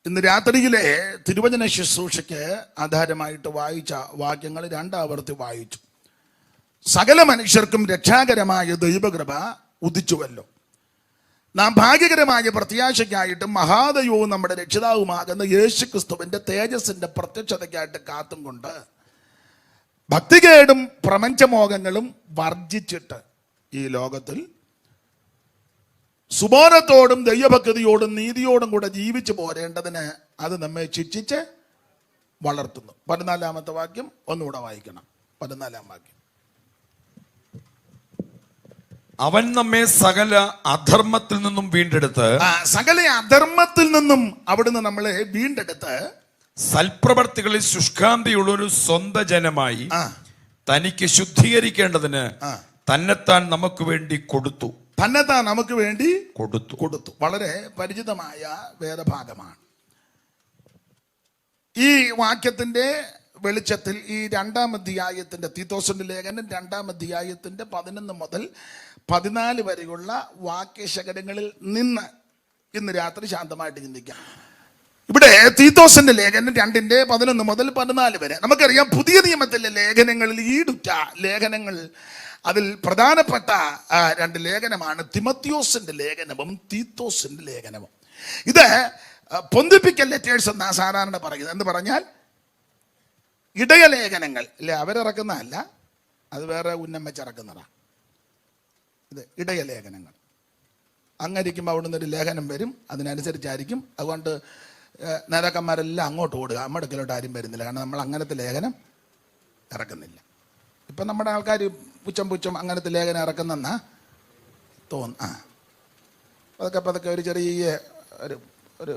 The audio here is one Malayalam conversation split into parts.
ഇന്ന് രാത്രിയിലെ തിരുവചന ശുശ്രൂഷയ്ക്ക് ആധാരമായിട്ട് വായിച്ച വാക്യങ്ങൾ രണ്ടാവർത്തി വായിച്ചു. സകല മനുഷ്യർക്കും രക്ഷാകരമായ ദൈവകൃപ ഉദിച്ചുവല്ലോ. നാം ഭാഗ്യകരമായ പ്രത്യാശയ്ക്കായിട്ട് മഹാദൈവവും നമ്മുടെ രക്ഷിതാവുമാകുന്ന യേശു ക്രിസ്തുവിന്റെ തേജസ്സിന്റെ പ്രത്യക്ഷതയ്ക്കായിട്ട് കാത്തും കൊണ്ട് ഭക്തികേടും പ്രപഞ്ചമോഹങ്ങളും വർജിച്ചിട്ട് ഈ ലോകത്തിൽ സുബോധത്തോടും ദൈവഭക്തിയോടും നീതിയോടും കൂടെ ജീവിച്ചു പോരേണ്ടതിന് അത് നമ്മെ ശിക്ഷിച്ച് വളർത്തുന്നു. 14-ാമത്തെ വാക്യം ഒന്നുകൂടെ വായിക്കണം. 14-ാം വാക്യം. അവൻ നമ്മെ സകല അധർമ്മത്തിൽ നിന്നും വീണ്ടെടുത്ത്, സകല അധർമ്മത്തിൽ നിന്നും അവിടുന്ന് നമ്മളെ വീണ്ടെടുത്ത് സൽപ്രവർത്തികളിൽ ശുഷ്കാന്തിയുള്ള ഒരു സ്വന്ത ജനമായി തനിക്ക് ശുദ്ധീകരിക്കേണ്ടതിന് തന്നെത്താൻ നമുക്ക് വേണ്ടി കൊടുത്തു. തന്നെത്താൻ നമുക്ക് വേണ്ടി കൊടുത്തു. വളരെ പരിചിതമായ വേദഭാഗമാണ്. ഈ വാക്യത്തിന്റെ വെളിച്ചത്തിൽ ഈ 2-ാം അധ്യായത്തിന്റെ തീത്തോസിന്റെ ലേഖനം 2-ാം അധ്യായത്തിന്റെ 11 മുതൽ 14 വരെയുള്ള വാക്യശകലങ്ങളിൽ നിന്ന് ഇന്ന് രാത്രി ശാന്തമായിട്ട് ചിന്തിക്കാം. ഇവിടെ തീത്തോസിന്റെ ലേഖനം 2-ന്റെ 11 മുതൽ 14 വരെ. നമുക്കറിയാം, പുതിയ നിയമത്തിലെ ലേഖനങ്ങളിൽ ഈടുറ്റ ലേഖനങ്ങൾ, അതിൽ പ്രധാനപ്പെട്ട 2 ലേഖനമാണ് തിമോത്തിയോസിന്റെ ലേഖനവും തീത്തോസിന്റെ ലേഖനവും. ഇത് പൊന്തിപ്പിക്കൽ ലെറ്റേഴ്സ് എന്നാ സാധാരണ പറയുന്നത്. എന്ന് പറഞ്ഞാൽ ഇടയലേഖനങ്ങൾ അല്ലെ, അവരിറക്കുന്നതല്ല, അത് വേറെ ഉന്നം വെച്ചിറക്കുന്നതാണ്. ഇത് ഇടയലേഖനങ്ങൾ. അങ്ങരിക്കുമ്പോൾ അവിടുന്ന് ഒരു ലേഖനം വരും, അതിനനുസരിച്ചായിരിക്കും. അതുകൊണ്ട് നേതാക്കന്മാരെല്ലാം അങ്ങോട്ട് ഓടുക, നമ്മുടെ അടുക്കലോട്ട് ആരും വരുന്നില്ല. കാരണം നമ്മൾ അങ്ങനത്തെ ലേഖനം ഇറക്കുന്നില്ല. ഇപ്പം നമ്മുടെ ആൾക്കാർ പുച്ഛം അങ്ങനത്തെ ലേഖനം ഇറക്കുന്നെന്നാ തോന്നുന്നു. പതുക്കെ ഒരു ചെറിയ ഒരു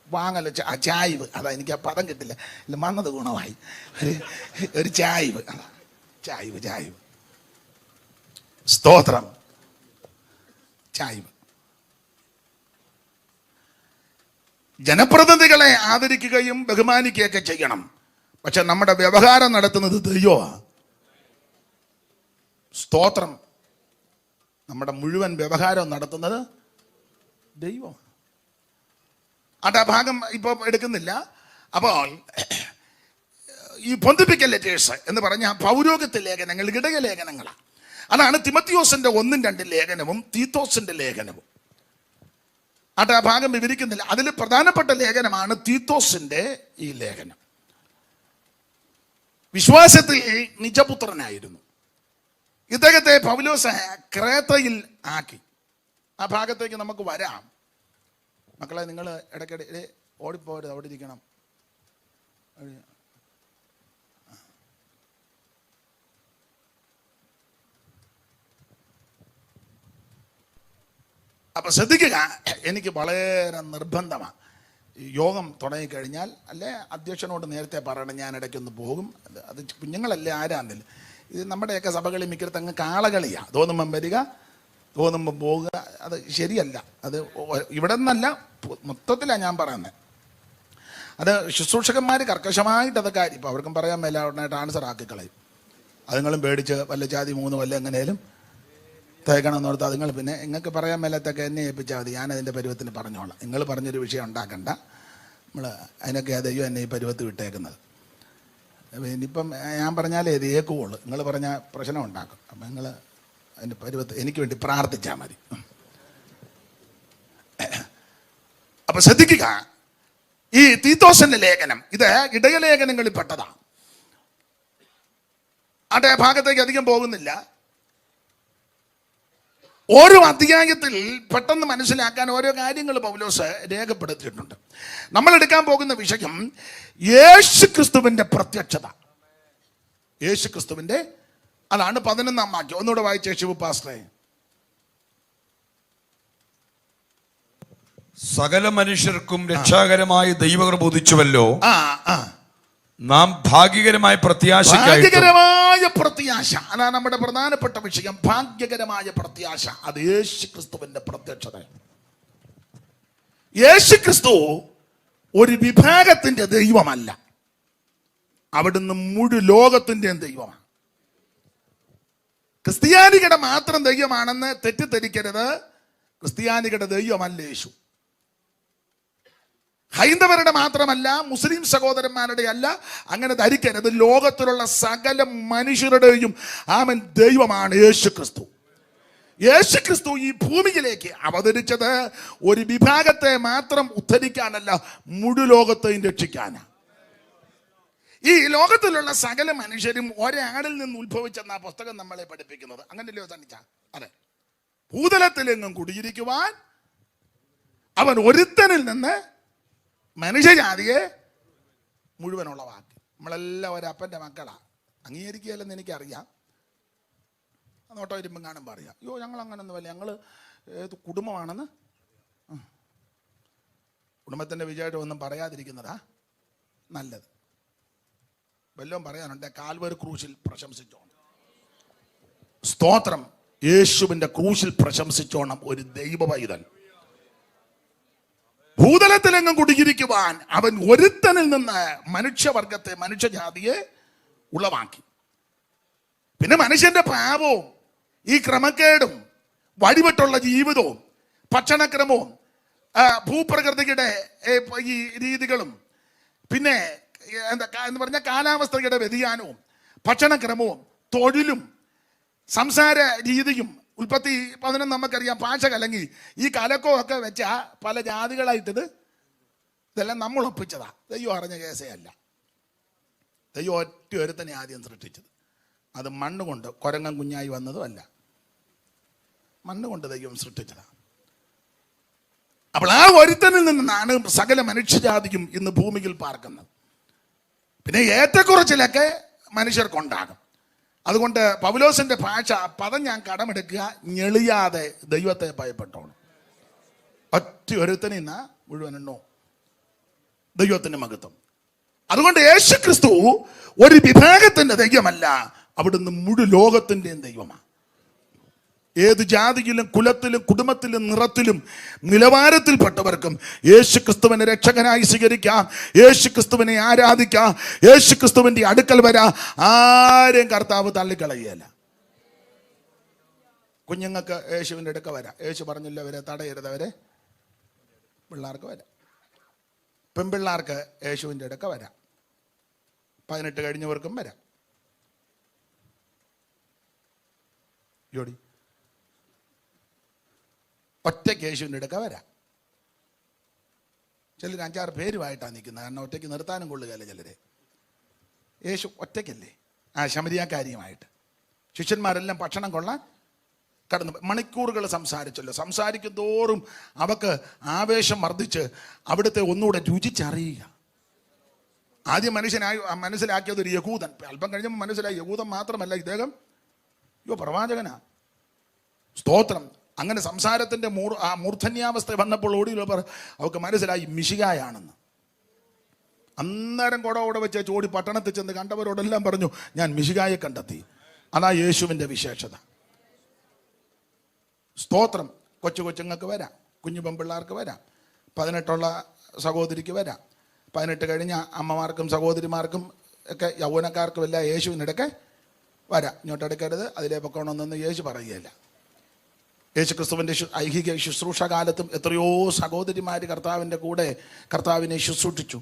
വാങ്ങൽ, ചായ്വ്, അതാ എനിക്ക് ആ പദം കിട്ടില്ല, ഇല്ല വന്നത് ഗുണമായി. ഒരു ചായ്വ്, ചായ്വ് സ്തോത്രം, ചായ്വ്. ജനപ്രതിനിധികളെ ആദരിക്കുകയും ബഹുമാനിക്കുകയൊക്കെ ചെയ്യണം. പക്ഷെ നമ്മുടെ വ്യവഹാരം നടത്തുന്നത് ദൈവമാണ്. സ്തോത്രം. നമ്മുടെ മുഴുവൻ വ്യവഹാരം നടത്തുന്നത് ദൈവം. ആ ഭാഗം ഇപ്പോൾ എടുക്കുന്നില്ല. അപ്പോൾ ഈ പൊന്തിപ്പിക്കൽ ലെറ്റേഴ്സ് എന്ന് പറഞ്ഞാൽ പൗരോഹിത്യ ലേഖനങ്ങൾ, ഇടയ ലേഖനങ്ങളാണ്. അതാണ് തിമോത്തിയോസിന്റെ 1-2 ലേഖനവും തീത്തോസിന്റെ ലേഖനവും. ആ ഭാഗം വിവരിക്കുന്നില്ല. അതിൽ പ്രധാനപ്പെട്ട ലേഖനമാണ് തീത്തോസിന്റെ ഈ ലേഖനം. വിശ്വാസത്തിൽ നിജപുത്രനായിരുന്നു. ഇദ്ദേഹത്തെ പൗലോസ് ക്രേത്തയിൽ ആക്കി. ആ ഭാഗത്തേക്ക് നമുക്ക് വരാം. മക്കളെ, നിങ്ങൾ ഇടയ്ക്കിടെ ഓടിപ്പോരുത്, അവിടെ ഇരിക്കണം. അപ്പൊ ശ്രദ്ധിക്കുക, എനിക്ക് വളരെ നിർബന്ധമാണ്. യോഗം തുടങ്ങിക്കഴിഞ്ഞാൽ അല്ലേ അധ്യക്ഷനോട് നേരത്തെ പറയണം, ഞാൻ ഇടയ്ക്കൊന്ന് പോകും. അത് കുഞ്ഞുങ്ങളല്ലേ, ആരാന്നില്ല. ഇത് നമ്മുടെയൊക്കെ സഭകളിൽ മിക്കടുത്ത് അങ്ങ് കാളകളിയാണ്. തോന്നുമ്പം വരിക, തോന്നുമ്പം പോവുക. അത് ശരിയല്ല. അത് ഇവിടെ നിന്നല്ല, മൊത്തത്തിലാണ് ഞാൻ പറയുന്നത്. അത് ശുശ്രൂഷകന്മാർ കർക്കശമായിട്ട് അതൊക്കെ ഇപ്പം അവർക്കും പറയാൻ മേല ഉടനെ ട്രാൻസ്ഫർ ആക്കിക്കളയും. അതുങ്ങളും പേടിച്ച് വല്ല ജാതി 3 വല്ല എങ്ങനെയും തേക്കണം എന്നോർത്ത് അതുങ്ങൾ പിന്നെ നിങ്ങൾക്ക് പറയാൻ മേലത്തൊക്കെ എന്നെ ഏൽപ്പിച്ചാൽ മതി, ഞാനതിൻ്റെ പരുവത്തിന് പറഞ്ഞോളാം. നിങ്ങൾ പറഞ്ഞൊരു വിഷയം ഉണ്ടാക്കണ്ട. നമ്മൾ അതിനൊക്കെ ദൈവം എന്നെ ഈ പരുവത്ത് വിട്ടേക്കുന്നത്. ഇനിയിപ്പം ഞാൻ പറഞ്ഞാലേ ഇത് ഏക്കുള്ളൂ. നിങ്ങൾ പറഞ്ഞാൽ പ്രശ്നം ഉണ്ടാക്കും. അപ്പം നിങ്ങൾ അതിൻ്റെ പരുവത്ത് എനിക്ക് വേണ്ടി പ്രാർത്ഥിച്ചാൽ മതി. അപ്പം ശ്രദ്ധിക്കുക, ഈ തീത്തോസിന്റെ ലേഖനം ഇത് ഇടയലേഖനങ്ങളിൽ പെട്ടതാണ്. ആ ഭാഗത്തേക്ക് അധികം പോകുന്നില്ല. ഓരോ അധ്യായത്തിൽ പെട്ടെന്ന് മനസ്സിലാക്കാൻ ഓരോ കാര്യങ്ങൾ പൗലോസ് രേഖപ്പെടുത്തിയിട്ടുണ്ട്. നമ്മൾ എടുക്കാൻ പോകുന്ന വിഷയം യേശു ക്രിസ്തുവിന്റെ പ്രത്യക്ഷത. യേശു ക്രിസ്തുവിന്റെ, അതാണ് 11-ാം വാക്യം. ഒന്നുകൂടെ വായിച്ചേ ശിവ പാസ്റ്ററെ. സകല മനുഷ്യർക്കും രക്ഷാകരമായ ദൈവകൃപ ഉദിച്ചുവല്ലോ. നാം ഭാഗ്യകരമായ പ്രത്യാശ. അതാണ് നമ്മുടെ പ്രധാനപ്പെട്ട വിഷയം. ഭാഗ്യകരമായ പ്രത്യാശ. അത് യേശു ക്രിസ്തുവിന്റെ പ്രത്യക്ഷത. യേശു ക്രിസ്തു ഒരു വിഭാഗത്തിന്റെ ദൈവമല്ല, അവിടുന്ന് മുഴു ലോകത്തിന്റെയും ദൈവമാണ്. ക്രിസ്ത്യാനികളുടെ മാത്രം ദൈവമാണെന്ന് തെറ്റിദ്ധരിക്കരുത്. ക്രിസ്ത്യാനികളുടെ ദൈവമല്ല യേശു. ഹൈന്ദവരുടെ മാത്രമല്ല, മുസ്ലിം സഹോദരന്മാരുടെ അല്ല. അങ്ങനെ ധരിക്കരുത്. ലോകത്തിലുള്ള സകല മനുഷ്യരുടെയും ആമൻ ദൈവമാണ് യേശുക്രിസ്തു. യേശുക്രിസ്തു ഈ ഭൂമിയിലേക്ക് അവതരിച്ചത് ഒരു വിഭാഗത്തെ മാത്രം ഉദ്ധരിക്കാനല്ല, മുഴു ലോകത്തെയും രക്ഷിക്കാനാണ്. ഈ ലോകത്തിലുള്ള സകല മനുഷ്യരും ഒരാളിൽ നിന്ന് ഉത്ഭവിച്ചെന്ന പുസ്തകം നമ്മളെ പഠിപ്പിക്കുന്നത്. അങ്ങനെയല്ലയോ തന്നിച്ച? അതെ. ഭൂതലത്തിലെങ്ങും കുടിയിരിക്കുവാൻ അവൻ ഒരുത്തനിൽ നിന്ന് മനുഷ്യജാതിയെ മുഴുവൻ ഉളവാക്കി. നമ്മളെല്ലാം ഒരപ്പൻ്റെ മക്കളാണ്. അംഗീകരിക്കുകയല്ലെന്ന് എനിക്കറിയാം. നോട്ടോ ഇരുമ്പം കാണുമ്പോൾ അറിയാം. അയ്യോ, ഞങ്ങൾ അങ്ങനൊന്നുമല്ല, ഞങ്ങൾ ഏത് കുടുംബമാണെന്ന്. കുടുംബത്തിൻ്റെ വിജയമായിട്ട് ഒന്നും പറയാതിരിക്കുന്നതാ നല്ലത്. വല്ലതും പറയാനുണ്ട്, കാൽവരി ക്രൂശിൽ പ്രശംസിച്ചോണം. സ്തോത്രം. യേശുവിൻ്റെ ക്രൂശിൽ പ്രശംസിച്ചോണം ഒരു ദൈവ പൈതൽ. ഭൂതലത്തിലെങ്ങും കുടിയിരിക്കുവാൻ അവൻ ഒരുത്തനിൽ നിന്ന് മനുഷ്യവർഗത്തെ, മനുഷ്യജാതിയെ ഉളവാക്കി. പിന്നെ മനുഷ്യന്റെ പാപവും ഈ ക്രമക്കേടും വഴിവിട്ടുള്ള ജീവിതവും ഭക്ഷണക്രമവും ഭൂപ്രകൃതിയുടെ ഈ രീതികളും പിന്നെ എന്ന് പറഞ്ഞാൽ കാലാവസ്ഥയുടെ വ്യതിയാനവും ഭക്ഷണക്രമവും തൊഴിലും സംസാര രീതിയും ഉൽപ്പത്തി 11 നമുക്കറിയാം. ഭാഷ കലങ്ങി ഈ കലക്കോ ഒക്കെ വെച്ച പല ജാതികളായിട്ടത് ഇതെല്ലാം നമ്മൾ ഒപ്പിച്ചതാ. ദൈവം അറിഞ്ഞ കേസേ അല്ല. ദൈവം ഒറ്റ ഒരുത്തനെ ആദ്യം സൃഷ്ടിച്ചത്. അത് മണ്ണുകൊണ്ട് കുരങ്ങൻ കുഞ്ഞായി വന്നതും അല്ല, മണ്ണുകൊണ്ട് ദൈവം സൃഷ്ടിച്ചതാണ്. അപ്പോൾ ആ ഒരുത്തനിൽ നിന്നാണ് സകല മനുഷ്യജാതിയും ഇന്ന് ഭൂമിയിൽ പാർക്കുന്നത്. പിന്നെ ഏറ്റക്കുറച്ചിലൊക്കെ മനുഷ്യർക്കുണ്ടാകും. അതുകൊണ്ട് പൗലോസിന്റെ ഭാഷ പദം ഞാൻ കടമെടുക്കുക, ഞെളിയാതെ ദൈവത്തെ ഭയപ്പെട്ടോണം. ഒറ്റ ഒരുത്തനിൽ നിന്ന് മുഴുവനെണ്ണോ ദൈവത്തിന്റെ മഹത്വം. അതുകൊണ്ട് യേശുക്രിസ്തു ഒരു വിഭാഗത്തിന്റെ ദൈവമല്ല, അവിടുന്ന് മുഴു ലോകത്തിന്റെയും ദൈവമാണ്. ഏത് ജാതിയിലും കുലത്തിലും കുടുംബത്തിലും നിറത്തിലും നിലവാരത്തിൽപ്പെട്ടവർക്കും യേശുക്രിസ്തുവിനെ രക്ഷകനായി സ്വീകരിക്കാം, യേശുക്രിസ്തുവിനെ ആരാധിക്കാം, യേശുക്രിസ്തുവിന്റെ അടുക്കൽ വരാം. ആരെയും കർത്താവ് തള്ളിക്കളയല്ല. കുഞ്ഞുങ്ങൾക്ക് യേശുവിൻ്റെ അടുക്ക വരാം. യേശു പറഞ്ഞില്ല അവരെ തടയരുതവരെ. പിള്ളേർക്ക് വരാം. പെൺപിള്ളേർക്ക് യേശുവിൻ്റെ അടുക്ക വരാം. 18 കഴിഞ്ഞവർക്കും വരാം. ജോഡി ഒറ്റയ്ക്ക് യേശുവിൻ്റെ അടുക്ക വരാം. ചിലർ 5-6 പേരുമായിട്ടാണ് നിൽക്കുന്നത്. കാരണം ഒറ്റയ്ക്ക് നിർത്താനും കൊള്ളുകയല്ലേ ചിലരെ. യേശു ഒറ്റയ്ക്കല്ലേ, ശമരിയാക്കാരിയുമായിട്ട്. ശിഷ്യന്മാരെല്ലാം ഭക്ഷണം കൊള്ളാൻ കടന്നു. മണിക്കൂറുകൾ സംസാരിച്ചല്ലോ. സംസാരിക്കും തോറും അവക്ക് ആവേശം വർദ്ധിച്ച് അവിടുത്തെ ഒന്നുകൂടെ രുചിച്ചറിയുക. ആദ്യം മനസ്സിലാക്കിയത് ഒരു യഹൂദൻ. അല്പം കഴിഞ്ഞപ്പോൾ മനസ്സിലായി യഹൂദൻ മാത്രമല്ല ഇദ്ദേഹം പ്രവാചകനാ. സ്തോത്രം. അങ്ങനെ സംസാരത്തിന്റെ മൂർധന്യാവസ്ഥ വന്നപ്പോൾ ഓടിയുള്ളവർ അവർക്ക് മനസ്സിലായി മിശിഹായാണെന്ന്. അന്നേരം കൂടെ വെച്ച് ചോടി പട്ടണത്തിൽ ചെന്ന് കണ്ടവരോടെല്ലാം പറഞ്ഞു, ഞാൻ മിശിഹായെ കണ്ടെത്തി. അതാ യേശുവിൻ്റെ വിശേഷത. സ്തോത്രം. കൊച്ചുങ്ങൾക്ക് വരാം, കുഞ്ഞു പെൺപിള്ളേർക്ക് വരാം, 18 സഹോദരിക്ക് വരാം, 18 കഴിഞ്ഞ അമ്മമാർക്കും സഹോദരിമാർക്കും ഒക്കെ യൗവനക്കാർക്കും എല്ലാം യേശുവിനിടയ്ക്ക് വരാം. ഇങ്ങോട്ടെടുക്കരുത്, അതിലെ പൊക്കണമെന്നൊന്നും യേശു പറയുകയില്ല. യേശു ക്രിസ്തുവിൻ്റെ ഐഹിക ശുശ്രൂഷ കാലത്തും എത്രയോ സഹോദരിമാർ കർത്താവിൻ്റെ കൂടെ കർത്താവിനെ ശുശ്രൂഷിച്ചു.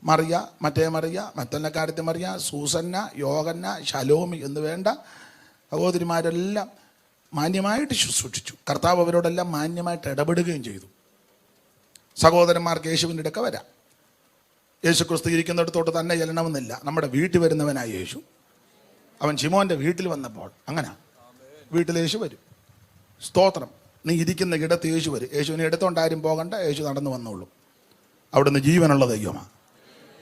മറിയ, മറ്റേ മറിയ, മറ്റന്നക്കാരത്തെ മറിയ, സൂസന്ന, യോഹന്ന, ശലോമി എന്ന് വേണ്ട സഹോദരിമാരെല്ലാം മാന്യമായിട്ട് ശുശ്രൂഷിച്ചു. കർത്താവ് അവരോടെല്ലാം മാന്യമായിട്ട് ഇടപെടുകയും ചെയ്തു. സഹോദരന്മാർക്ക് യേശുവിൻ്റെ അടുക്ക വരാം. യേശു ക്രിസ്തു ഇരിക്കുന്നിടത്തോട്ട് തന്നെ ചെല്ലണമെന്നില്ല. നമ്മുടെ വീട്ടിൽ വരുന്നവനായി യേശു. അവൻ ശിമോൻ്റെ വീട്ടിൽ വന്നപ്പോൾ അങ്ങനെ വീട്ടിൽ യേശു വരും. സ്തോത്രം. നീ ഇരിക്കുന്ന ഇടത്ത് യേശു വരും. യേശുവിനെ എടുത്തോണ്ടാരും പോകണ്ട, യേശു നടന്നു വന്നോളൂ. അവിടുന്ന് ജീവനുള്ള ദൈവമാണ്.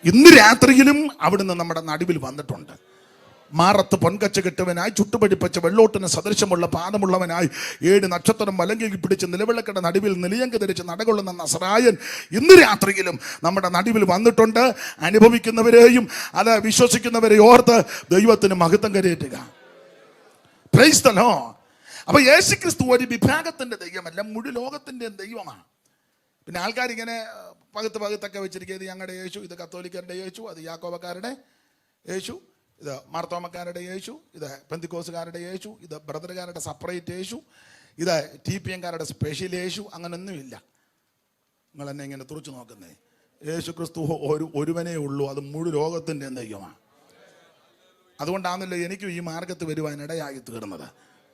ഇന്ന് രാത്രിയിലും അവിടുന്ന് നമ്മുടെ നടുവിൽ വന്നിട്ടുണ്ട്. മാറത്ത് പൊൻകച്ച കെട്ടവനായി, ചുട്ടുപടിപ്പച്ച വെള്ളോട്ടിന് സദൃശമുള്ള പാദമുള്ളവനായി, 7 നക്ഷത്രം വലങ്കി പിടിച്ച് നിലവിളക്കയുടെ നടുവിൽ നിലയങ്കി ധരിച്ച് നടകൊള്ളുന്ന നസറായൻ ഇന്ന് രാത്രിയിലും നമ്മുടെ നടുവിൽ വന്നിട്ടുണ്ട്. അനുഭവിക്കുന്നവരെയും അത് വിശ്വസിക്കുന്നവരെ ഓർത്ത് ദൈവത്തിന് മഹത്വം കരയേറ്റുക. Price the Lord. അപ്പൊ യേശുക്രിസ്തു ഒരു വിഭാഗത്തിന്റെ ദൈവമല്ല, മുഴു ലോകത്തിന്റെയും ദൈവമാണ്. പിന്നെ ആൾക്കാർ ഇങ്ങനെ പകുത്തൊക്കെ വെച്ചിരിക്കുന്നത്, ഞങ്ങളുടെ യേശു, ഇത് കത്തോലിക്കരുടെ യേശു, അത് യാക്കോബക്കാരുടെ യേശു, ഇത് മാർത്തോമക്കാരുടെ യേശു, ഇത് പെന്തിക്കോസുകാരുടെ യേശു, ഇത് ബ്രദറുകാരുടെ സെപ്പറേറ്റ് യേശു, ഇത് TPM-കാരുടെ സ്പെഷ്യൽ യേശു. അങ്ങനൊന്നുമില്ല. നിങ്ങൾ എന്നെ ഇങ്ങനെ തുറച്ചു നോക്കുന്നേ. യേശു ക്രിസ്തു ഒരുവനേ ഉള്ളൂ, അത് മുഴു ലോകത്തിൻ്റെ ദൈവമാണ്. അതുകൊണ്ടാണല്ലോ എനിക്കും ഈ മാർഗത്ത് വരുവാൻ ഇടയായി തീർന്നത്.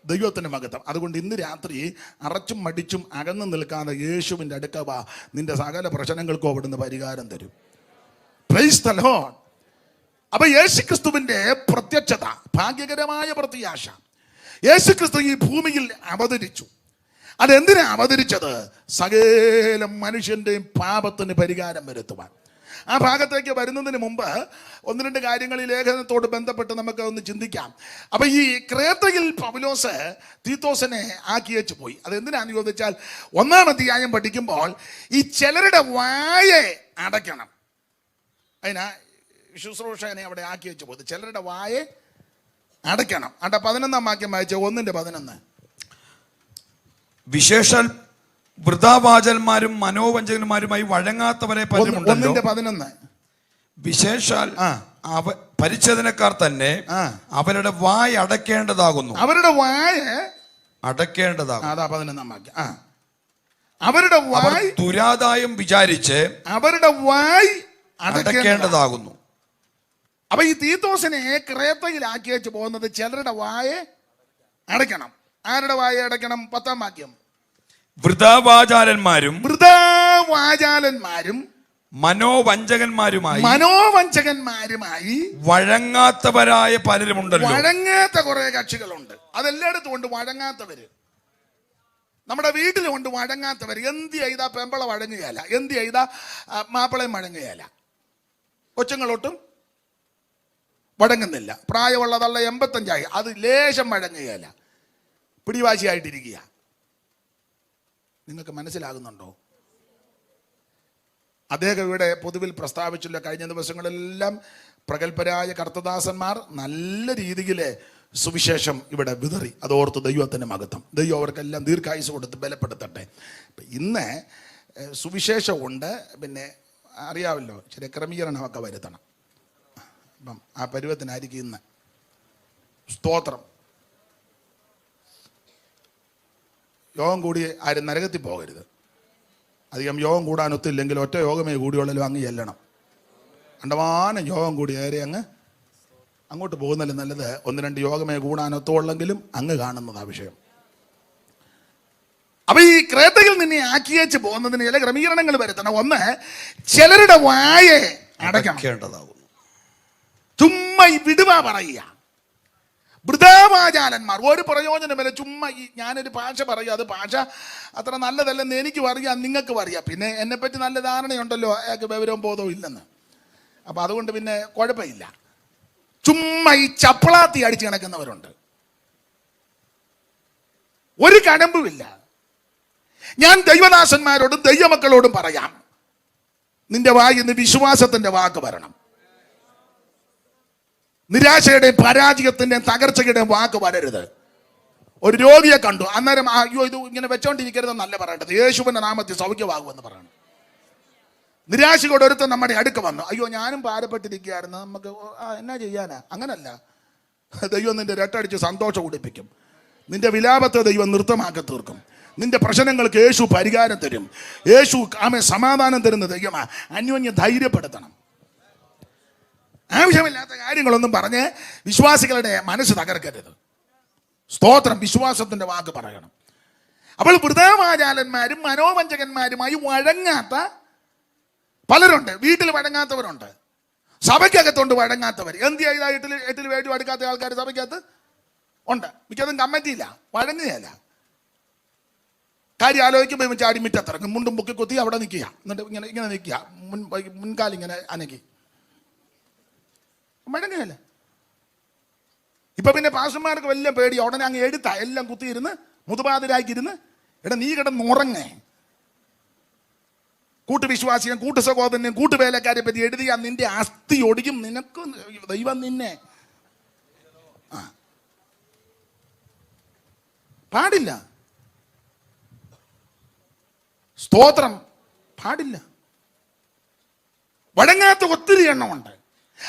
ദൈവത്തിൻ്റെ മഹത്വം. അതുകൊണ്ട് ഇന്ന് രാത്രി അറച്ചും മടിച്ചും അകന്നു നിൽക്കാതെ യേശുവിൻ്റെ അടുക്ക വാ, നിന്റെ സകല പ്രശ്നങ്ങൾക്കും അവിടുന്ന് പരിഹാരം തരും. Price the Lord. അപ്പൊ യേശുക്രിസ്തുവിന്റെ പ്രത്യക്ഷത, ഭാഗ്യകരമായ പ്രത്യാശ. യേശുക്രിസ്തു ഈ ഭൂമിയിൽ അവതരിച്ചു. അതെന്തിനാ അവതരിച്ചത്? സകല മനുഷ്യന്റെയും പാപത്തിന് പരിഹാരം വരുത്തുവാൻ. ആ ഭാഗത്തേക്ക് വരുന്നതിന് മുമ്പ് ഒന്ന് രണ്ട് കാര്യങ്ങൾ ഈ ലേഖനത്തോട് ബന്ധപ്പെട്ട് നമുക്ക് ഒന്ന് ചിന്തിക്കാം. അപ്പൊ ഈ ക്രേത്തയിൽ പൗലോസ് തീത്തോസിനെ ആക്കിയേച്ചു പോയി. അതെന്തിനാന്ന് ചോദിച്ചാൽ 1-ാം അധ്യായം പഠിക്കുമ്പോൾ ഈ ചിലരുടെ വായെ അടയ്ക്കണം. അതിനാ ശുശ്രൂഷകനെ അവിടെ ആക്കി വെച്ചു പോയത്. ചിലരുടെ വായെ അടയ്ക്കണം. 11-ാം വാക്യം വായിച്ച 1:11. വിശേഷാൽ വൃഥാവാചന്മാരും മനോവഞ്ചകന്മാരുമായി വഴങ്ങാത്തവരെ പലരുമുണ്ടല്ലോ. 1:11. വിശേഷാൽ പരിച്ഛേദനക്കാർ തന്നെ അവരുടെ വായ അടയ്ക്കേണ്ടതാകുന്നു. അവരുടെ വായ അടയ്ക്കേണ്ടതാകുന്നു. അതാ 11-ാം വാക്യം. അവരുടെ വായ് ദുരാദായം വിചാരിച്ച് അവരുടെ വായ് അടയ്ക്കേണ്ടതാകുന്നു. അപ്പൊ ഈ തീത്തോസിനെ ക്രേത്തയിലാക്കി വെച്ച് പോകുന്നത് ചിലരുടെ വായെ അടയ്ക്കണം. ആരുടെ വായ അടയ്ക്കണം? 10-ാം വാക്യം. വൃഥാവാചാരന്മാരും മനോവഞ്ചകന്മാരുമായി വഴങ്ങാത്തവരായ പലരുമുണ്ടല്ലോ. വഴങ്ങാത്ത കുറെ കക്ഷികളുണ്ട്. അതെല്ലായിടത്തും ഉണ്ട് വഴങ്ങാത്തവര്. നമ്മുടെ വീട്ടിലുണ്ട് വഴങ്ങാത്തവർ. എന്ത് ചെയ്താ പെമ്പള വഴങ്ങുകയല്ല, എന്ത് ചെയ്താ മാപ്പിളയും വഴങ്ങുകയല്ല. കൊച്ചുങ്ങളൊട്ടും വഴങ്ങുന്നില്ല. പ്രായമുള്ളതല്ല, 85 അത് ലേശം വഴങ്ങുകയല്ല, പിടിവാശിയായിട്ടിരിക്കുക. നിങ്ങൾക്ക് മനസ്സിലാകുന്നുണ്ടോ? അദ്ദേഹം ഇവിടെ പൊതുവിൽ പ്രസ്താവിച്ചില്ല. കഴിഞ്ഞ ദിവസങ്ങളെല്ലാം പ്രഗത്ഭരായ കർത്തദാസന്മാർ നല്ല രീതിയിൽ സുവിശേഷം ഇവിടെ വിതറി. അതോർത്ത് ദൈവത്തിൻ്റെ മഹത്വം. ദൈവം അവർക്കെല്ലാം ദീർഘായുസ് കൊടുത്ത് ബലപ്പെടുത്തട്ടെ. ഇന്ന് സുവിശേഷമുണ്ട്, പിന്നെ അറിയാമല്ലോ ചെറിയ ക്രമീകരണമൊക്കെ വരുത്തണം. അപ്പം ആ പരുവത്തിനായിരിക്കും ഇന്ന്. സ്തോത്രം. യോഗം കൂടി ആരും നരകത്തിൽ പോകരുത്. അധികം യോഗം കൂടാനൊത്തില്ലെങ്കിൽ ഒറ്റ യോഗമേ കൂടിയുള്ളല്ലോ അങ്ങ് ചെല്ലണം. കണ്ടമാനം യോഗം കൂടി ഏറെ അങ്ങോട്ട് പോകുന്നല്ലേ നല്ലത്. 1-2 യോഗമേ കൂടാനൊത്തുള്ളെങ്കിലും അങ്ങ് കാണുന്നതാ വിഷയം. അപ്പൊ ഈ ക്രേത്തയിൽ നിന്നെ ആക്കിയേച്ച് പോകുന്നതിന് ചില ക്രമീകരണങ്ങൾ വരുത്തണം. ഒന്ന്, ചിലരുടെ വായെ അടയ്ക്കേണ്ടതാകുന്നു. ചുമ്മാ ഈ വിടുവ പറയുക. വൃഥാവാചാലന്മാർ ഒരു പ്രയോജനമില്ല. ചുമ്മാ ഈ ഞാനൊരു ഭാഷ പറയും, അത് ഭാഷ അത്ര നല്ലതല്ലെന്ന് എനിക്കും അറിയാം, നിങ്ങൾക്കും അറിയാം. പിന്നെ എന്നെപ്പറ്റി നല്ല ധാരണയുണ്ടല്ലോ, അയാൾക്ക് വിവരവും ബോധവും ഇല്ലെന്ന്. അപ്പം അതുകൊണ്ട് പിന്നെ കുഴപ്പമില്ല. ചുമ്മാ ഈ ചപ്പളാത്തി അടിച്ച് കിടക്കുന്നവരുണ്ട്. ഒരു കടമ്പുമില്ല. ഞാൻ ദൈവദാസന്മാരോടും ദൈവമക്കളോടും പറയാം, നിന്റെ വായിൽ നിന്ന് വിശ്വാസത്തിന്റെ വാക്ക് വരണം. നിരാശയുടെയും പരാജയത്തിന്റെയും തകർച്ചയുടെയും വാക്ക് വരരുത്. ഒരു രോഗിയെ കണ്ടു, അന്നേരം അയ്യോ ഇത് ഇങ്ങനെ വെച്ചോണ്ടിരിക്കരുതെന്നല്ല പറയേണ്ടത്. യേശുവിന്റെ നാമത്തിൽ സൗഖ്യമാകുമെന്ന് പറയണം. നിരാശയോടെ ഒരുത്തൻ നമ്മുടെ അടുക്ക വന്നു, അയ്യോ ഞാനും ഭാരപ്പെട്ടിരിക്കുകയായിരുന്നു, നമുക്ക് എന്നാ ചെയ്യാനാ? അങ്ങനല്ല. ദൈവം നിന്റെ രട്ടടിച്ച് സന്തോഷം ഉടിപ്പിക്കും. നിന്റെ വിലാപത്തെ ദൈവം നൃത്തമാക്കി തീർക്കും. നിന്റെ പ്രശ്നങ്ങൾക്ക് യേശു പരിഹാരം തരും. യേശു സമാധാനം തരുന്ന ദൈവമാ. അന്യോന്യം ധൈര്യപ്പെടുത്തണം. ആവശ്യമില്ലാത്ത കാര്യങ്ങളൊന്നും പറഞ്ഞ് വിശ്വാസികളുടെ മനസ്സ് തകർക്കരുത്. സ്തോത്രം. വിശ്വാസത്തിന്റെ വാക്ക് പറയണം. അപ്പോൾ വൃഥാവാചാലന്മാരും മനോവഞ്ചകന്മാരുമായി വഴങ്ങാത്ത പലരുണ്ട്. വീട്ടിൽ വഴങ്ങാത്തവരുണ്ട്, സഭയ്ക്കകത്തുണ്ട് വഴങ്ങാത്തവർ. എന്ത് ചെയ്താൽ എട്ടിൽ വേണ്ടി അടുക്കാത്ത ആൾക്കാർ സഭയ്ക്കകത്ത് ഉണ്ട്. മിക്കതും കമ്മിറ്റിയില്ല, വഴങ്ങുകയല്ല. കാര്യം ആലോചിക്കുമ്പോൾ ചാടി മിറ്റത്തിറങ്ങും, മുണ്ടും പൊക്കി കുത്തി അവിടെ നിൽക്കുക. എന്നിട്ട് ഇങ്ങനെ നിൽക്കുക, മുൻകാലിങ്ങനെ അനക്കി വഴങ്ങുകയല്ല. ഇപ്പൊ പിന്നെ പാസ്റ്റർമാർക്ക് വല്ല പേടി, ഉടനെ അങ്ങ് എടുത്താ എല്ലാം കുത്തിയിരുന്ന് മുതുപാതിരാക്കിയിരുന്ന് എടാ നീ കിടന്നുറങ്ങേ. കൂട്ടുവിശ്വാസിയും കൂട്ടുസഹോദരനെയും കൂട്ടുവേലക്കാരെ പറ്റി എഴുതിയ നിന്റെ അസ്ഥി ഒടിക്കും. നിനക്ക് ദൈവം നിന്നെ പാടില്ല. സ്തോത്രം. പാടില്ല. വഴങ്ങാത്ത ഒത്തിരി എണ്ണമുണ്ട്.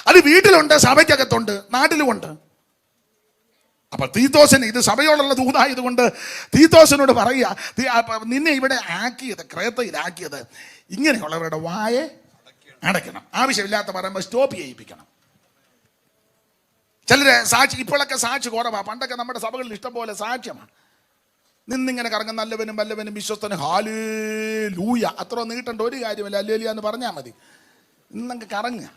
അത് വീട്ടിലുണ്ട്, സഭയ്ക്കകത്തുണ്ട്, നാട്ടിലുമുണ്ട്. അപ്പൊ തീത്തോസിന് ഇത് സഭയോടുള്ള ദൂതായതുകൊണ്ട് തീത്തോസിനോട് പറയുക, നിന്നെ ഇവിടെ ആക്കിയത്, ക്രേത്തയിലാക്കിയത് ഇങ്ങനെയുള്ളവരുടെ വായെ അടയ്ക്കണം. ആവശ്യമില്ലാത്ത പറയുമ്പോൾ സ്റ്റോപ്പ് ചെയ്യിപ്പിക്കണം. ചിലര് സാക്ഷി, ഇപ്പോഴൊക്കെ സാക്ഷി കുറവാ. പണ്ടൊക്കെ നമ്മുടെ സഭകളിൽ ഇഷ്ടംപോലെ സാക്ഷ്യമാണ്. നിന്നിങ്ങനെ കറങ്ങും നല്ലവനും വല്ലവനും വിശ്വസ്തനും ഹല്ലേലൂയ. അത്ര നീട്ടേണ്ട ഒരു കാര്യമല്ല, ഹല്ലേലൂയ എന്ന് പറഞ്ഞാൽ മതി. ഇന്നങ്ങ് കറങ്ങുക.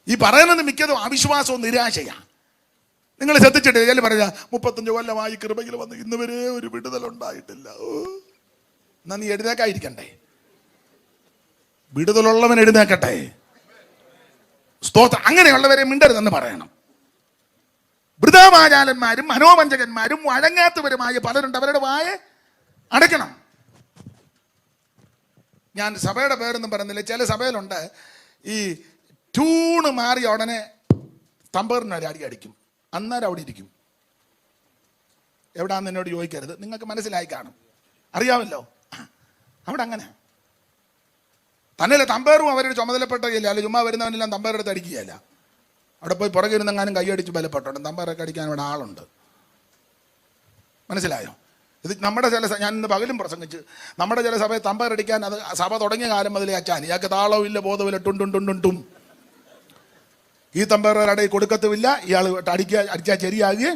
ഈ പറയുന്നത് മിക്കതും അവിശ്വാസവും നിരാശയാണ്. നിങ്ങൾ ശ്രദ്ധിച്ചിട്ട് ചില പറയാ 35 കൊല്ലമായി കൃപയിൽ വന്ന് ഇന്ന് വരെ ഒരു വിടുതലുണ്ടായിട്ടില്ല. എന്നാ നീ എഴുന്നേക്കായിരിക്കണ്ടേ? വിടുതലുള്ളവൻ എഴുന്നേക്കട്ടെ. സ്തോത്രം. അങ്ങനെയുള്ളവരെ മിണ്ടരുതെന്ന് പറയണം. വൃഥാവാചാലന്മാരും മനോവഞ്ചകന്മാരും വഴങ്ങാത്തവരുമായ പലരുണ്ട്. അവരുടെ വായ അടയ്ക്കണം. ഞാൻ സഭയുടെ പേരൊന്നും പറയുന്നില്ല. ചില സഭയിലുണ്ട് ഈ ട്യൂണ് മാറിയ ഉടനെ തമ്പറിന് അടി അടിക്കും. അന്നേരം അവിടെ ഇരിക്കും. എവിടാന്ന് എന്നോട് ചോദിക്കരുത്, നിങ്ങൾക്ക് മനസ്സിലായി കാണും, അറിയാമല്ലോ. അവിടെ അങ്ങനെ തന്നെയല്ല. തമ്പേറും അവരുടെ ചുമതലപ്പെട്ടയില്ല. അല്ല ചുമ്മാ വരുന്നവനെല്ലാം തമ്പേറെടുത്ത് അടിക്കുകയല്ല. അവിടെ പോയി പുറകെ ഇരുന്നെങ്ങാനും കൈയടിച്ച് ബലപ്പെട്ടുണ്ട്. തമ്പേറൊക്കെ അടിക്കാൻ ഇവിടെ ആളുണ്ട്. മനസ്സിലായോ? ഇത് നമ്മുടെ ചില, ഞാൻ ഇന്ന് പകലും പ്രസംഗിച്ച്, നമ്മുടെ ചില സഭയെ തമ്പേറടിക്കാൻ, അത് സഭ തുടങ്ങിയ കാലം മുതലേ അച്ചാൻ ഇയാൾക്ക് താളവും ഇല്ല, ബോധമില്ല, ടും. ഈ തമ്പേറയുടെ കൊടുക്കത്തുമില്ല. ഇയാൾ അടിച്ചാൽ ശരിയാകുകയെ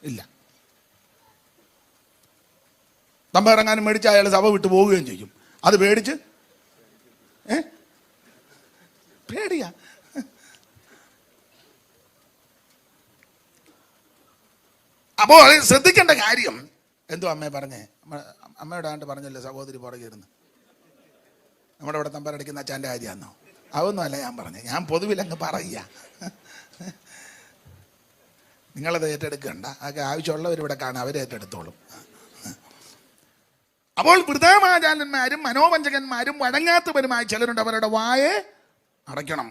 ഇല്ല. തമ്പേറെങ്ങാനും മേടിച്ച് അയാൾ സഭ വിട്ടു പോവുകയും ചെയ്യും. അത് പേടിച്ച് പേടിയാ. അപ്പോൾ ശ്രദ്ധിക്കേണ്ട കാര്യം എന്തോ അമ്മയെ പറഞ്ഞേ, അമ്മയുടെ ആണ്ട് പറഞ്ഞല്ലോ സഹോദരി പുറകെ ഇരുന്ന് നമ്മുടെ ഇവിടെ തമ്പേറടിക്കുന്ന അച്ഛൻ്റെ കാര്യമാണോ? അതൊന്നും അല്ല ഞാൻ പറഞ്ഞത്. ഞാൻ പൊതുവിലങ്ങ് പറയുക. നിങ്ങളത് ഏറ്റെടുക്കണ്ട. അതൊക്കെ ആവശ്യമുള്ളവരിവിടെ കാണാം, അവർ ഏറ്റെടുത്തോളും. അപ്പോൾ വൃഥാവാചാലന്മാരും മനോവഞ്ചകന്മാരും വഴങ്ങാത്തവരുമായ ചിലരുണ്ട്. അവരുടെ വായെ അടയ്ക്കണം.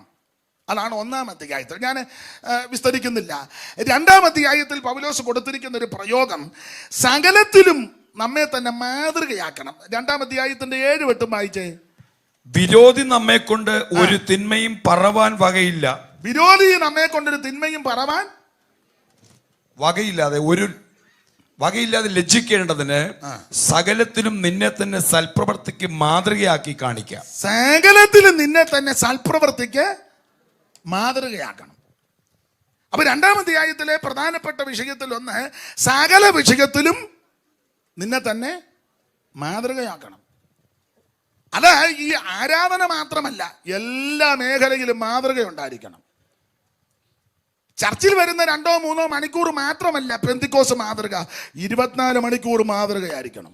അതാണ് ഒന്നാമത്തെ അധ്യായത്തിൽ. ഞാൻ വിസ്തരിക്കുന്നില്ല. രണ്ടാമത്തെ അധ്യായത്തിൽ പൗലോസ് കൊടുത്തിരിക്കുന്ന ഒരു പ്രയോഗം, സകലത്തിലും നമ്മെ തന്നെ മാതൃകയാക്കണം. രണ്ടാമത്തെ അധ്യായത്തിന്റെ 7 വായിച്ചേ. വിരോധി നമ്മെ കൊണ്ട് ഒരു തിന്മയും പറവാൻ വകയില്ല. വിരോധി നമ്മെ കൊണ്ടൊരു തിന്മയും പറവാൻ വകയില്ലാതെ ലജ്ജിക്കേണ്ടതിന് സകലത്തിലും നിന്നെ തന്നെ സൽപ്രവർത്തിക്ക് മാതൃകയാക്കി കാണിക്കാം. സകലത്തിലും നിന്നെ തന്നെ സൽപ്രവർത്തിക്ക് മാതൃകയാക്കണം. അപ്പൊ രണ്ടാമത്തെ അധ്യായത്തിലെ പ്രധാനപ്പെട്ട വിഷയത്തിൽ ഒന്ന്, സകല വിഷയത്തിലും നിന്നെ തന്നെ മാതൃകയാക്കണം. അത് ഈ ആരാധന മാത്രമല്ല, എല്ലാ മേഖലയിലും മാതൃകയുണ്ടായിരിക്കണം. ചർച്ചിൽ വരുന്ന 2-3 മണിക്കൂർ മാത്രമല്ല പെന്തിക്കോസ് മാതൃക, 24 മണിക്കൂർ മാതൃകയായിരിക്കണം.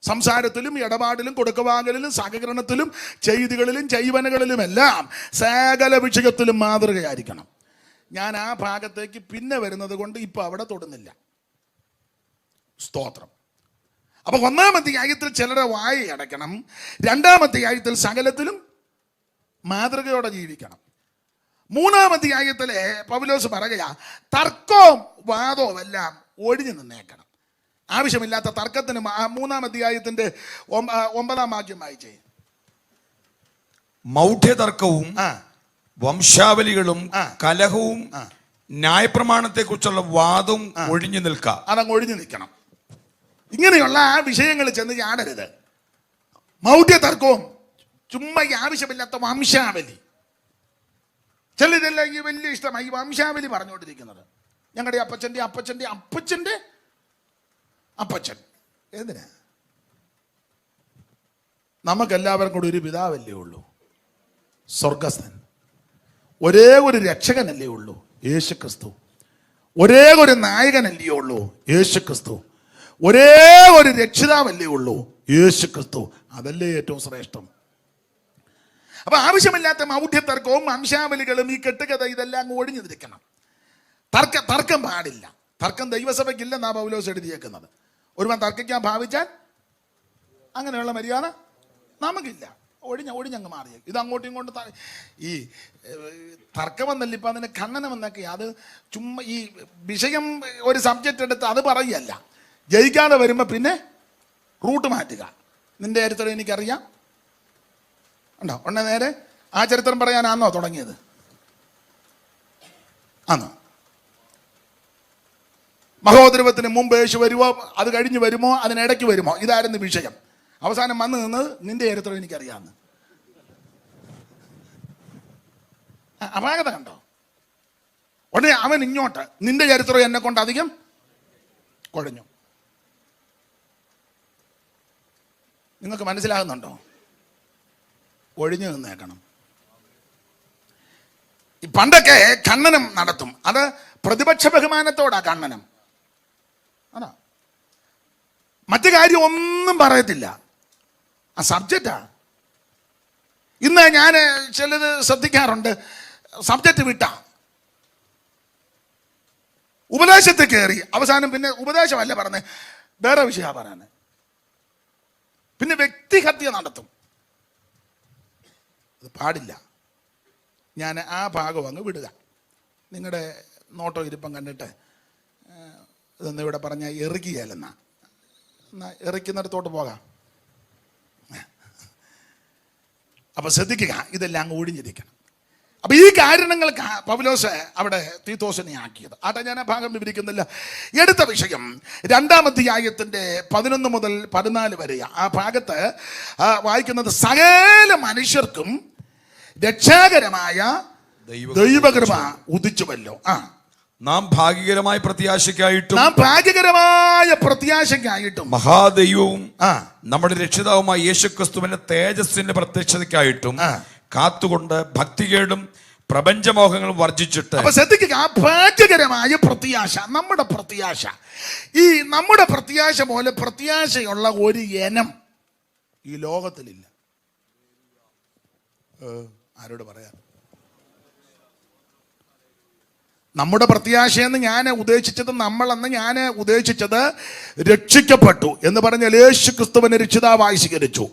സംസാരത്തിലും ഇടപാടിലും കൊടുക്കവാങ്ങലിലും സഹകരണത്തിലും ചെയ്തികളിലും ജൈവനകളിലുമെല്ലാം സകല വിഷയത്തിലും മാതൃകയായിരിക്കണം. ഞാൻ ആ ഭാഗത്തേക്ക് പിന്നെ വരുന്നത് കൊണ്ട് ഇപ്പൊ അവിടെ തൊടുന്നില്ല. സ്തോത്രം. അപ്പൊ ഒന്നാമത്തെ അധ്യായത്തിൽ ചിലരെ വായ അടയ്ക്കണം. രണ്ടാമത്തെ അധ്യായത്തിൽ സകലത്തിലും മാതൃകയോടെ ജീവിക്കണം. മൂന്നാമത്തെ അധ്യായത്തിലെ പൗലോസ് പറയുക, തർക്കവും വാദവും എല്ലാം ഒഴിഞ്ഞു നിന്നേക്കണം. ആവശ്യമില്ലാത്ത തർക്കത്തിന് മൂന്നാമത്തെ അധ്യായത്തിന്റെ 9 വാക്യം വായിച്ചേ. മൗഢ്യതർക്കവും വംശാവലികളും കലഹവും ന്യായപ്രമാണത്തെ കുറിച്ചുള്ള വാദവും ഒഴിഞ്ഞു നിൽക്കുക. അതങ്ങ് ഒഴിഞ്ഞു നിൽക്കണം. ഇങ്ങനെയുള്ള ആ വിഷയങ്ങൾ ചെന്ന് ചാടരുത്. മൗഢ്യതർക്കവും ചുമ്മാ ആവശ്യമില്ലാത്ത വംശാവലി. ചിലരെല്ലാം ഈ വലിയ ഇഷ്ടമായി ഈ വംശാവലി പറഞ്ഞുകൊണ്ടിരിക്കുന്നത്. ഞങ്ങളുടെ അപ്പച്ചൻ്റെ അപ്പച്ചൻ. എന്തിനാ? നമുക്കെല്ലാവർക്കും കൂടി ഒരു പിതാവല്ലേ ഉള്ളൂ, സ്വർഗസ്ഥൻ. ഒരേ ഒരു രക്ഷകനല്ലേ ഉള്ളൂ, യേശുക്രിസ്തു. ഒരേ ഒരു നായകനല്ലേ ഉള്ളൂ, യേശുക്രിസ്തു. ഒരേ ഒരു രക്ഷിതാവല്ലേ ഉള്ളൂ, യേശുക്രിസ്തു. അതല്ലേ ഏറ്റവും ശ്രേഷ്ഠം. അപ്പൊ ആവശ്യമില്ലാത്ത മൗഢ്യതർക്കവും വംശാവലികളും ഈ കെട്ടുകഥ ഇതെല്ലാം അങ്ങ് ഒഴിഞ്ഞു നിൽക്കണം. തർക്കം പാടില്ല. തർക്കം ദൈവസഭയ്ക്കില്ലെന്നാ പൗലോസ് എഴുതിയേക്കുന്നത്. ഒരുവൻ തർക്കിക്കാൻ ഭാവിച്ചാൽ അങ്ങനെയുള്ള മര്യാദ നമുക്കില്ല. ഒഴിഞ്ഞങ്ങ് മാറിയ ഇത് അങ്ങോട്ടും ഇങ്ങോട്ടും ഈ തർക്കമെന്നല്ല ഇപ്പം അതിന് ഖണ്ഡനമെന്നൊക്കെ. അത് ചുമ്മാ ഈ വിഷയം ഒരു സബ്ജക്റ്റ് എടുത്ത് അത് പറയുകയല്ല. ജയിക്കാതെ വരുമ്പോൾ പിന്നെ റൂട്ട് മാറ്റുക. നിന്റെ ചരിത്രം എനിക്കറിയാം ഉണ്ടോ? നേരെ ആ ചരിത്രം പറയാനാണോ തുടങ്ങിയത്? ആണോ? മഹോദരവത്തിന് മുമ്പ് യേശു വരുമോ, അത് കഴിഞ്ഞ് വരുമോ, അതിനിടയ്ക്ക് വരുമോ? ഇതായിരുന്നു വിഷയം. അവസാനം വന്ന് നിന്നത് നിന്റെ ചരിത്രം എനിക്കറിയാമെന്ന്. അപാകത കണ്ടോ? ഉടനെ അവൻ ഇങ്ങോട്ട്, നിന്റെ ചരിത്രം എന്നെ കൊണ്ട് അധികം കുഴഞ്ഞു. നിങ്ങൾക്ക് മനസ്സിലാകുന്നുണ്ടോ? ഒഴിഞ്ഞു നിന്നേക്കണം. ഈ പണ്ടൊക്കെ ഖണ്ഡനം നടത്തും, അത് പ്രതിപക്ഷ ബഹുമാനത്തോടാ ഖണ്ഡനം. അതാ, മറ്റു കാര്യം ഒന്നും പറയത്തില്ല, ആ സബ്ജക്റ്റാ. ഇന്ന് ഞാൻ ചിലത് ശ്രദ്ധിക്കാറുണ്ട്, സബ്ജക്റ്റ് വിട്ടാ ഉപദേശത്തിൽ കയറി അവസാനം പിന്നെ ഉപദേശമല്ല പറഞ്ഞ് വേറെ വിഷയമാണ് പറയാൻ, പിന്നെ വ്യക്തിഹത്യ നടത്തും. അത് പാടില്ല. ഞാൻ ആ ഭാഗം അങ്ങ് വിടുക. നിങ്ങളുടെ നോട്ടോ ഇരിപ്പം കണ്ടിട്ട് ഇതൊന്നും ഇവിടെ പറഞ്ഞാൽ എറിക്കുകയല്ലെന്നാ, എന്നാൽ എറിക്കുന്നിടത്തോട്ട് പോകാം. അപ്പൊ ശ്രദ്ധിക്കുക, ഇതെല്ലാം അങ്ങ് ഒഴിഞ്ഞിരിക്കണം. അപ്പൊ ഈ കാരണങ്ങൾക്ക് പൗലോസ് അവിടെ തീത്തോസിനെ ആക്കിയത്. ആട്ടെ, ഞാൻ ആ ഭാഗം വിവരിക്കുന്നില്ല. എടുത്ത വിഷയം 2-ാം അധ്യായത്തിന്റെ 11 മുതൽ 14 വരെ ആ ഭാഗത്ത് വായിക്കുന്നത്, സകല മനുഷ്യർക്കും രക്ഷാകരമായ ദൈവകൃപ ഉദിച്ചുവല്ലോ. നാം ഭാഗ്യകരമായ പ്രത്യാശയ്ക്കായിട്ടും മഹാദൈവവും നമ്മുടെ രക്ഷിതാവുമായ യേശുക്രിസ്തുവിന്റെ തേജസ്സിന്റെ പ്രത്യക്ഷതയ്ക്കായിട്ടും കാത്തുകൊണ്ട് ഭക്തികേടും പ്രപഞ്ചമോഹങ്ങളും വർജിച്ചിട്ട്. അപ്പൊ ശ്രദ്ധിക്കുക, ആ ഭാഗ്യകരമായ പ്രത്യാശ, നമ്മുടെ പ്രത്യാശ, ഈ നമ്മുടെ പ്രത്യാശ പോലെ പ്രത്യാശയുള്ള ഒരു ഇനം ഈ ലോകത്തിലില്ല. ആരോട് പറയാ? നമ്മുടെ പ്രത്യാശയെന്ന് ഞാൻ ഉദ്ദേശിച്ചത്, നമ്മളെന്ന് ഞാൻ ഉദ്ദേശിച്ചത് രക്ഷിക്കപ്പെട്ടു എന്ന് പറഞ്ഞാൽ യേശു ക്രിസ്തുവിനെ രക്ഷിതാവായി സ്വീകരിച്ചു,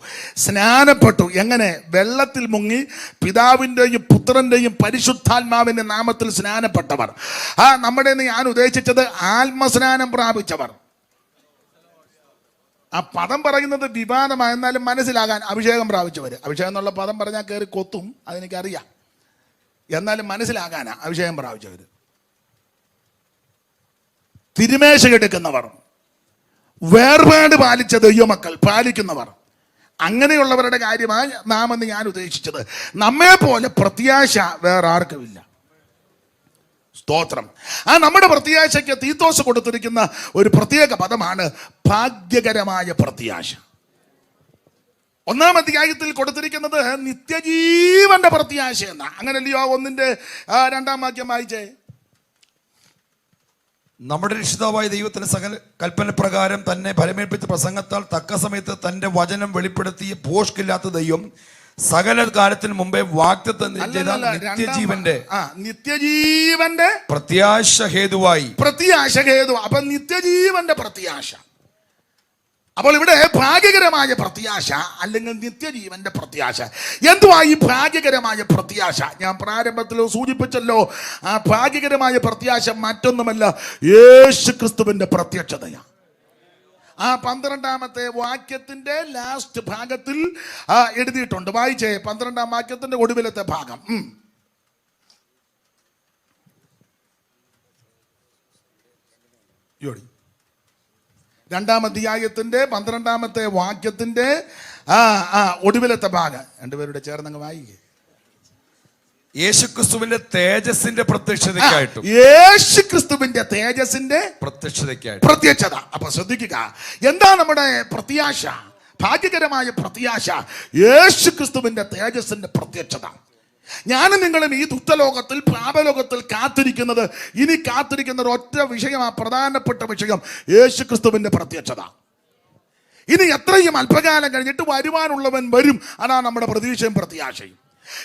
സ്നാനപ്പെട്ടു. എങ്ങനെ? വെള്ളത്തിൽ മുങ്ങി പിതാവിൻ്റെയും പുത്രൻ്റെയും പരിശുദ്ധാത്മാവിൻ്റെ നാമത്തിൽ സ്നാനപ്പെട്ടവർ. നമ്മുടെ ഞാൻ ഉദ്ദേശിച്ചത് ആത്മസ്നാനം പ്രാപിച്ചവർ. ആ പദം പറയുന്നത് വിവാദമാണ്, എന്നാലും മനസ്സിലാകാൻ അഭിഷേകം പ്രാപിച്ചവർ. അഭിഷേകം എന്നുള്ള പദം പറഞ്ഞാൽ കയറി കൊത്തും, അതെനിക്കറിയാം, എന്നാലും മനസ്സിലാകാനാ അഭിഷേകം പ്രാപിച്ചവർ. തിരുമേശ എടുക്കുന്നവർ, വേർപാട് പാലിച്ച ദൈവമക്കൾ പാലിക്കുന്നവർ, അങ്ങനെയുള്ളവരുടെ കാര്യമാണ് നാം എന്ന് ഞാൻ ഉദ്ദേശിച്ചത്. നമ്മെ പോലെ പ്രത്യാശ വേറെ ആർക്കുമില്ല. സ്തോത്രം. നമ്മുടെ പ്രത്യാശയ്ക്ക് തീത്തോസ് കൊടുത്തിരിക്കുന്ന ഒരു പ്രത്യേക പദമാണ് ഭാഗ്യകരമായ പ്രത്യാശ. 1-ാം അധ്യായത്തിൽ കൊടുത്തിരിക്കുന്നത് നിത്യജീവന്റെ പ്രത്യാശ എന്നാ. അങ്ങനല്ലയോ? 1-ന്റെ 2-ാം വാക്യം വായിച്ചേ. നമ്മുടെ രക്ഷിതാവായ ദൈവത്തിന്റെ സകല കൽപ്പന പ്രകാരം തന്നെ ഫലമേൽപ്പിച്ച പ്രസംഗത്താൽ തക്ക സമയത്ത് തന്റെ വചനം വെളിപ്പെടുത്തിയ ഭോഷ്കില്ലാത്ത ദൈവം സകല കാലത്തിന് മുമ്പേ വാഗ്ദത്തം ചെയ്ത നിത്യജീവന്റെ പ്രത്യാശ ഹേതുവായി. അപ്പൊ നിത്യജീവന്റെ പ്രത്യാശ. അപ്പോൾ ഇവിടെ ഭാഗ്യകരമായ പ്രത്യാശ അല്ലെങ്കിൽ നിത്യജീവന്റെ പ്രത്യാശ. എന്തുവാ ഈ ഭാഗ്യകരമായ പ്രത്യാശ? ഞാൻ പ്രാരംഭത്തിൽ സൂചിപ്പിച്ചല്ലോ, ആ ഭാഗ്യകരമായ പ്രത്യാശ മറ്റൊന്നുമല്ല, യേശു ക്രിസ്തുവിന്റെ പ്രത്യക്ഷതയാണ്. ആ 12-ാമത്തെ വാക്യത്തിന്റെ ലാസ്റ്റ് ഭാഗത്തിൽ എഴുതിയിട്ടുണ്ട്. വായിച്ചേ, 12-ാം വാക്യത്തിന്റെ ഒടുവിലത്തെ ഭാഗം. 2-ാം അധ്യായത്തിന്റെ 12-ാമത്തെ വാക്യത്തിന്റെ ഒടുവിലത്തെ ഭാഗം രണ്ടുപേരുടെ ചേർന്നങ്ങ് വായിക്കേ. യേശുക്രിസ്തുവിന്റെ തേജസ്സിന്റെ പ്രത്യക്ഷതയ്ക്കായിട്ടും. യേശുക്രിസ്തുവിന്റെ തേജസ്സിന്റെ പ്രത്യക്ഷത. അപ്പൊ ശ്രദ്ധിക്കുക, എന്താ നമ്മുടെ പ്രത്യാശ? ഭാഗ്യകരമായ പ്രത്യാശ യേശുക്രിസ്തുവിന്റെ തേജസ്സിന്റെ പ്രത്യക്ഷത. ഞാനും നിങ്ങളും ഈ ദുഷ്ടലോകത്തിൽ, പാപലോകത്തിൽ കാത്തിരിക്കുന്നത്, ഇനി കാത്തിരിക്കുന്ന ഒരൊറ്റ വിഷയമാണ്, പ്രധാനപ്പെട്ട വിഷയം യേശുക്രിസ്തുവിന്റെ പ്രത്യക്ഷത. ഇനി എത്രയും അല്പകാലം കഴിഞ്ഞിട്ട് വരുവാനുള്ളവൻ വരും. അതാണ് നമ്മുടെ പ്രതീക്ഷയും പ്രത്യാശയും.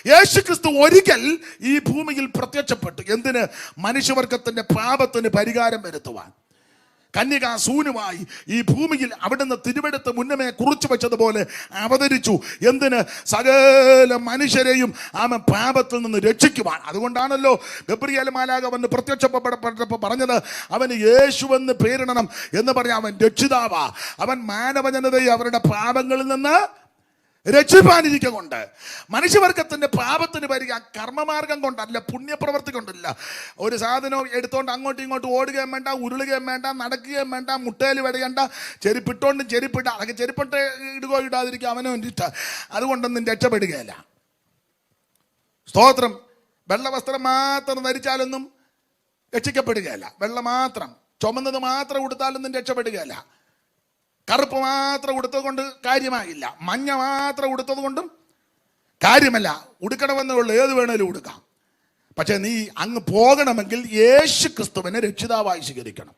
യേശുക്രിസ്തു ഒരിക്കൽ ഈ ഭൂമിയിൽ പ്രത്യക്ഷപ്പെട്ടു. എന്തിന്? മനുഷ്യവർഗത്തിന്റെ പാപത്തിന് പരിഹാരം വരുത്തുവാൻ. കന്യകാസൂനുമായി ഈ ഭൂമിയിൽ അവിടുന്ന് തിരുവെടുത്ത് മുന്നമേ കുറിച്ചു വെച്ചതുപോലെ അവതരിച്ചു. എന്തിന്? സകല മനുഷ്യരെയും അവൻ പാപത്തിൽ നിന്ന് രക്ഷിക്കുവാൻ. അതുകൊണ്ടാണല്ലോ ഗബ്രിയേൽ മാലാഖ വന്ന് പ്രത്യക്ഷപ്പെട്ടപ്പോൾ പറഞ്ഞത്, അവന് യേശുവെന്ന് പേരിടണം എന്ന് പറഞ്ഞ അവൻ രക്ഷിതാവാ. അവൻ മാനവജനതയെ അവരുടെ പാപങ്ങളിൽ നിന്ന് രക്ഷിപ്പാനിരിക്കൊണ്ട്. മനുഷ്യവർഗത്തിന്റെ പാപത്തിന് വരിക കർമ്മമാർഗം കൊണ്ടല്ല, പുണ്യപ്രവർത്തി കൊണ്ടല്ല. ഒരു സാധനം എടുത്തോണ്ട് അങ്ങോട്ടും ഇങ്ങോട്ടും ഓടുകയും വേണ്ട, ഉരുളുകയും വേണ്ട, നടക്കുകയും വേണ്ട, മുട്ടയിൽ വെടയണ്ട, ചെരുപ്പിട്ടോണ്ടും ചെരുപ്പിട്ട അതൊക്കെ ചെരുപ്പിട്ട് ഇടുകയോ ഇടാതിരിക്കുക അവനോ ഇഷ്ട. അതുകൊണ്ടൊന്നും രക്ഷപ്പെടുകയല്ല. സ്തോത്രം. വെള്ള വസ്ത്രം മാത്രം ധരിച്ചാലൊന്നും രക്ഷിക്കപ്പെടുകയല്ല. വെള്ള മാത്രം, ചുമന്നത് മാത്രം ഉടുത്താലൊന്നും രക്ഷപ്പെടുകയല്ല. കറുപ്പ് മാത്രം ഉടുത്തത് കൊണ്ട് കാര്യമാകില്ല. മഞ്ഞ മാത്രം ഉടുത്തത് കൊണ്ടും കാര്യമല്ല. ഉടുക്കണമെന്നേ ഉള്ളൂ, ഏത് വേണേലും ഉടുക്കാം. പക്ഷെ നീ അങ്ങ് പോകണമെങ്കിൽ യേശു ക്രിസ്തുവിനെ രക്ഷിതാവായി സ്വീകരിക്കണം.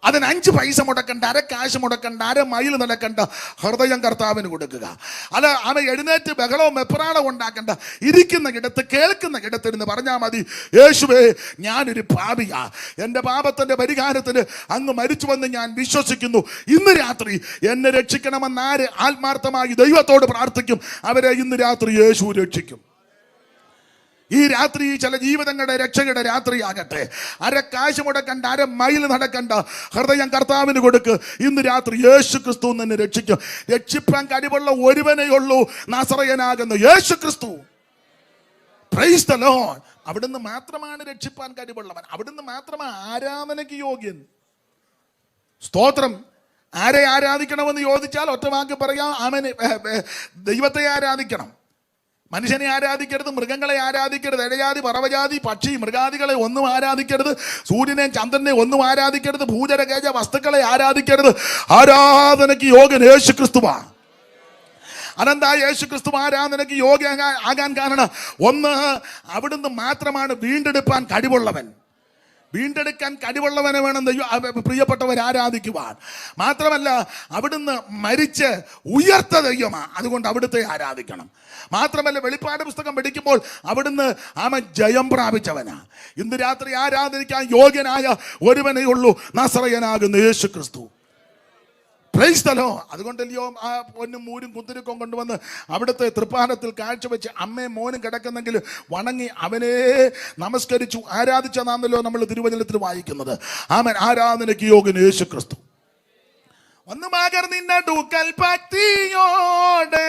അതിന് 5 പൈസ മുടക്കണ്ട, അര കാശ് മുടക്കണ്ട, അര മൈൽ നടക്കണ്ട. ഹൃദയം കർത്താവിന് കൊടുക്കുക. അല്ല അവൻ എഴുന്നേറ്റ് ബഹളവും വെപ്രാളവും ഉണ്ടാക്കണ്ട. ഇരിക്കുന്ന ഇടത്ത്, കേൾക്കുന്ന ഇടത്തിരുന്ന് പറഞ്ഞാൽ മതി, യേശുവേ ഞാനൊരു പാപിയാ, എൻ്റെ പാപത്തിൻ്റെ പരിഹാരത്തിന് അങ്ങ് മരിച്ചുവെന്ന് ഞാൻ വിശ്വസിക്കുന്നു. ഇന്ന് രാത്രി എന്നെ രക്ഷിക്കണമെന്ന് ആര് ആത്മാർത്ഥമായി ദൈവത്തോട് പ്രാർത്ഥിക്കും, അവരെ ഇന്ന് രാത്രി യേശു രക്ഷിക്കും. ഈ രാത്രി ചില ജീവിതങ്ങളുടെ രക്ഷയുടെ രാത്രിയാകട്ടെ. അര കാശ് മുടക്കണ്ട, അര മൈൽ നടക്കണ്ട. ഹൃദയം കർത്താവിന് കൊടുക്ക്. ഇന്ന് രാത്രി യേശു ക്രിസ്തു നിന്നെ രക്ഷിക്കും. രക്ഷിപ്പാൻ കഴിവുള്ള ഒരുവനേ ഉള്ളൂ, നസറയനാകുന്ന യേശു ക്രിസ്തു. Price the Lord. അവിടുന്ന് മാത്രമാണ് രക്ഷിപ്പാൻ കഴിവുള്ളവൻ. അവിടുന്ന് മാത്രമാണ് ആരാധനയ്ക്ക് യോഗ്യൻ. സ്തോത്രം. ആരെ ആരാധിക്കണമെന്ന് ചോദിച്ചാൽ ഒറ്റ വാക്ക് പറയാം, അവന് ദൈവത്തെ ആരാധിക്കണം. മനുഷ്യനെ ആരാധിക്കരുത്, മൃഗങ്ങളെ ആരാധിക്കരുത്, ഇഴജാതി, പറവജാതി, പക്ഷി, മൃഗാദികളെ ഒന്നും ആരാധിക്കരുത്, സൂര്യനെയും ചന്ദ്രനെയും ഒന്നും ആരാധിക്കരുത്, ഭൂചരകേജ വസ്തുക്കളെ ആരാധിക്കരുത്. ആരാധനയ്ക്ക് യോഗ്യൻ യേശു ക്രിസ്തുവാ. അതെന്താ യേശു ക്രിസ്തു ആരാധനയ്ക്ക് യോഗ്യ ആകാൻ കാരണം? ഒന്ന്, അവിടുന്ന് മാത്രമാണ് വീണ്ടെടുപ്പാൻ കഴിവുള്ളവൻ. വീണ്ടെടുക്കാൻ കഴിവുള്ളവനെ വേണം പ്രിയപ്പെട്ടവർ ആരാധിക്കുവാൻ. മാത്രമല്ല അവിടുന്ന് മരിച്ച് ഉയർത്ത ദൈവമാണ്, അതുകൊണ്ട് അവിടുത്തെ ആരാധിക്കണം. മാത്രമല്ല വെളിപ്പാട് പുസ്തകം പഠിക്കുമ്പോൾ അവിടുന്ന് അവൻ ജയം പ്രാപിച്ചവനാ. ഇന്ന് രാത്രി ആരാധനിക്കാൻ യോഗ്യനായ ഒരുവനേ ഉള്ളൂ, നസറയനാകുന്ന യേശു ക്രിസ്തു. Price the Lord. അതുകൊണ്ടല്ലയോ ആ പൊന്നും മൂരും കുന്തിരിക്കും കൊണ്ടുവന്ന് അവിടുത്തെ തൃപ്പാനത്തിൽ കാഴ്ചവെച്ച് അമ്മയും മോനും കിടക്കുന്നെങ്കിൽ വണങ്ങി അവനെ നമസ്കരിച്ചു ആരാധിച്ചതാണല്ലോ നമ്മൾ തിരുവചനത്തിൽ വായിക്കുന്നത്. ആമേൻ. ആരാധനയ്ക്ക് യോഗ്യൻ യേശു ക്രിസ്തു. ഒന്ന് പകർന്നിന്നടുക്കൽ ഭക്തിയോടെ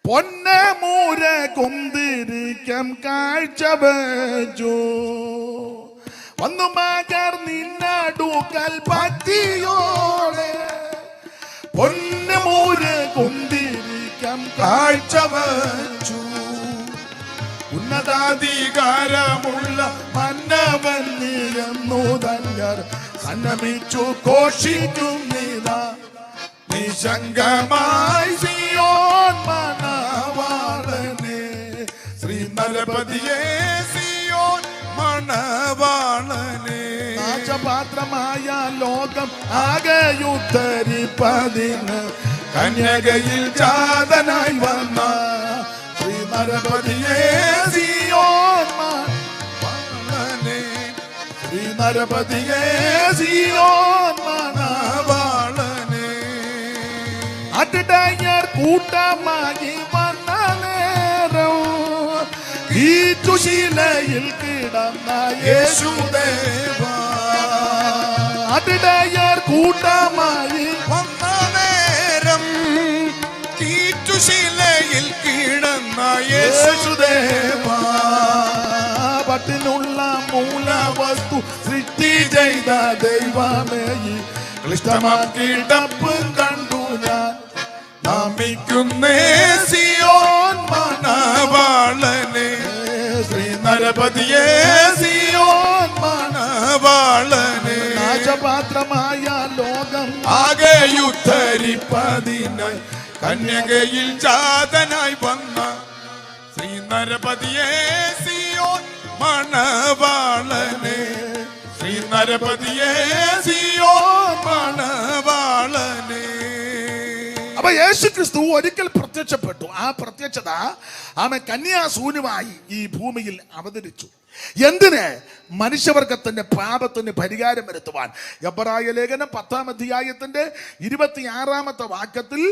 പൊന്നമൂര കുന്തിരിക്കം കാഴ്ചവെച്ചു. വന്നു പകർന്നിന്നടുക്കൽ ഭക്തിയോടെ പൊന്നമൂര കുന്തിരിക്കം കാഴ്ചവെച്ചു. ഉന്നതാധികാരമുള്ള മന്നവൻ നീയെന്നു ധന്യർ സന്നമിച്ചു ഘോഷിക്കും നീതാ. നിശങ്കമായി സിയോൻ മണവാളനെ, ശ്രീ നരപതിയെ സിയോൻ മണവാളനെ. നാശപാത്രമായ ലോകം ആകെയുദ്ധരിപ്പതിന് കന്യകയിൽ ജാതനായി വന്ന ശ്രീ നരപതിയെ സിയോൻ മണവാളനെ, ശ്രീ നരപതിയെ സിയോൻ മണവാളനെ. അതിടയർ കൂട്ടമായി വന്ന നേരം ഈറ്റുശീലയിൽ കിടന്ന യേശുദേവാ. അതിടയർ കൂട്ടമായി വന്ന നേരം ഈറ്റുശീലയിൽ കിടന്ന യേശുദേവാ. പട്ടിനുള്ള മൂലവസ്തു സൃഷ്ടി ചെയ്ത ദൈവമേ, ക്ലിഷ്ടമാക്കിടപ്പും കണ്ടു ഞാൻ നമിക്കുന്നേ സിയോൻ മണവാളനെ, ശ്രീ നരപതിയെ സിയോൻ മണവാളനെ. നാശപാത്രമായ ലോകം ആകെയുദ്ധരിപ്പതിനായി കന്യകയിൽ ജാതനായി വന്ന ശ്രീ നരപതിയെ സിയോൻ മണവാളനെ, ശ്രീ നരപതിയെ സിയോൻ മണവാളനെ. അപ്പൊ യേശു ക്രിസ്തു ഒരിക്കൽ പ്രത്യക്ഷപ്പെട്ടു. ആ പ്രത്യക്ഷത അവൻ കന്യാസൂനുമായി ഈ ഭൂമിയിൽ അവതരിച്ചു. എന്തിന്? മനുഷ്യവർഗത്തിന്റെ പാപത്തിന് പരിഹാരം വരുത്തുവാൻ. എബ്രായ ലേഖനം 10-ാം അധ്യായത്തിന്റെ 26-ാമത്തെ വാക്യത്തിൽ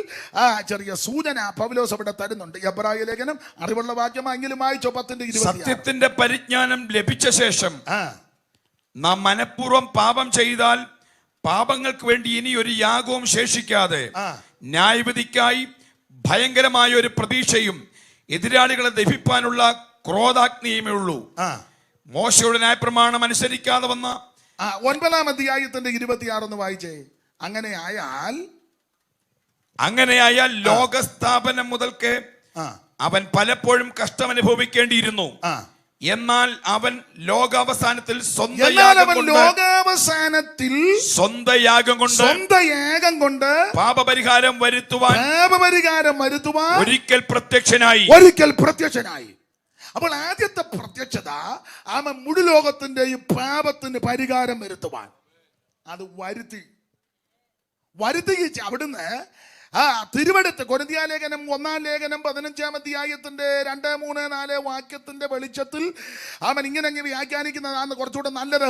ചെറിയ സൂചന പൗലോസ് അവിടെ തരുന്നുണ്ട്. എബ്രായ ലേഖനം അറിവുള്ള വാക്യമെങ്കിലും വായിച്ചോ. 10:26. സത്യത്തിന്റെ പരിജ്ഞാനം ലഭിച്ച ശേഷം നാം മനഃപൂർവ്വം പാപം ചെയ്താൽ പാപങ്ങൾക്ക് വേണ്ടി ഇനി ഒരു യാഗവും ശേഷിക്കാതെ ന്യായവിധിക്കായി ഭയങ്കരമായ ഒരു പ്രതീക്ഷയും എതിരാളികളെ ദഹിപ്പാനുള്ള ക്രോധാഗ്നിയുമേ ഉള്ളൂ. മോശയുടെ ന്യായപ്രമാണം അനുസരിക്കാതെ വന്ന 9-ാം അധ്യായത്തിന്റെ 26 വായിച്ചേ. അങ്ങനെയായാൽ ലോകസ്ഥാപനം മുതൽക്ക് അവൻ പലപ്പോഴും കഷ്ടം അനുഭവിക്കേണ്ടിയിരുന്നു. എന്നാൽ അവൻ ലോകാവസാനത്തിൽ സ്വന്തം യാഗം കൊണ്ട് പാപപരിഹാരം വരുത്തുവാൻ ഒരിക്കൽ പ്രത്യക്ഷനായി. അപ്പോൾ ആദ്യത്തെ പ്രത്യക്ഷത അവൻ മുഴുലോകത്തിന്റെയും പാപത്തിന് പരിഹാരം വരുത്തുവാൻ അത് വരുത്തി അവിടുന്ന് തിരുവെടുത്ത് കൊരിന്ത്യലേഖനം 1-ാം ലേഖനം 15-ാം അധ്യായത്തിന്റെ 2, 3, 4 വാക്യത്തിന്റെ വെളിച്ചത്തിൽ അവൻ ഇങ്ങനെ വ്യാഖ്യാനിക്കുന്നതാണ് കുറച്ചുകൂടെ നല്ലത്.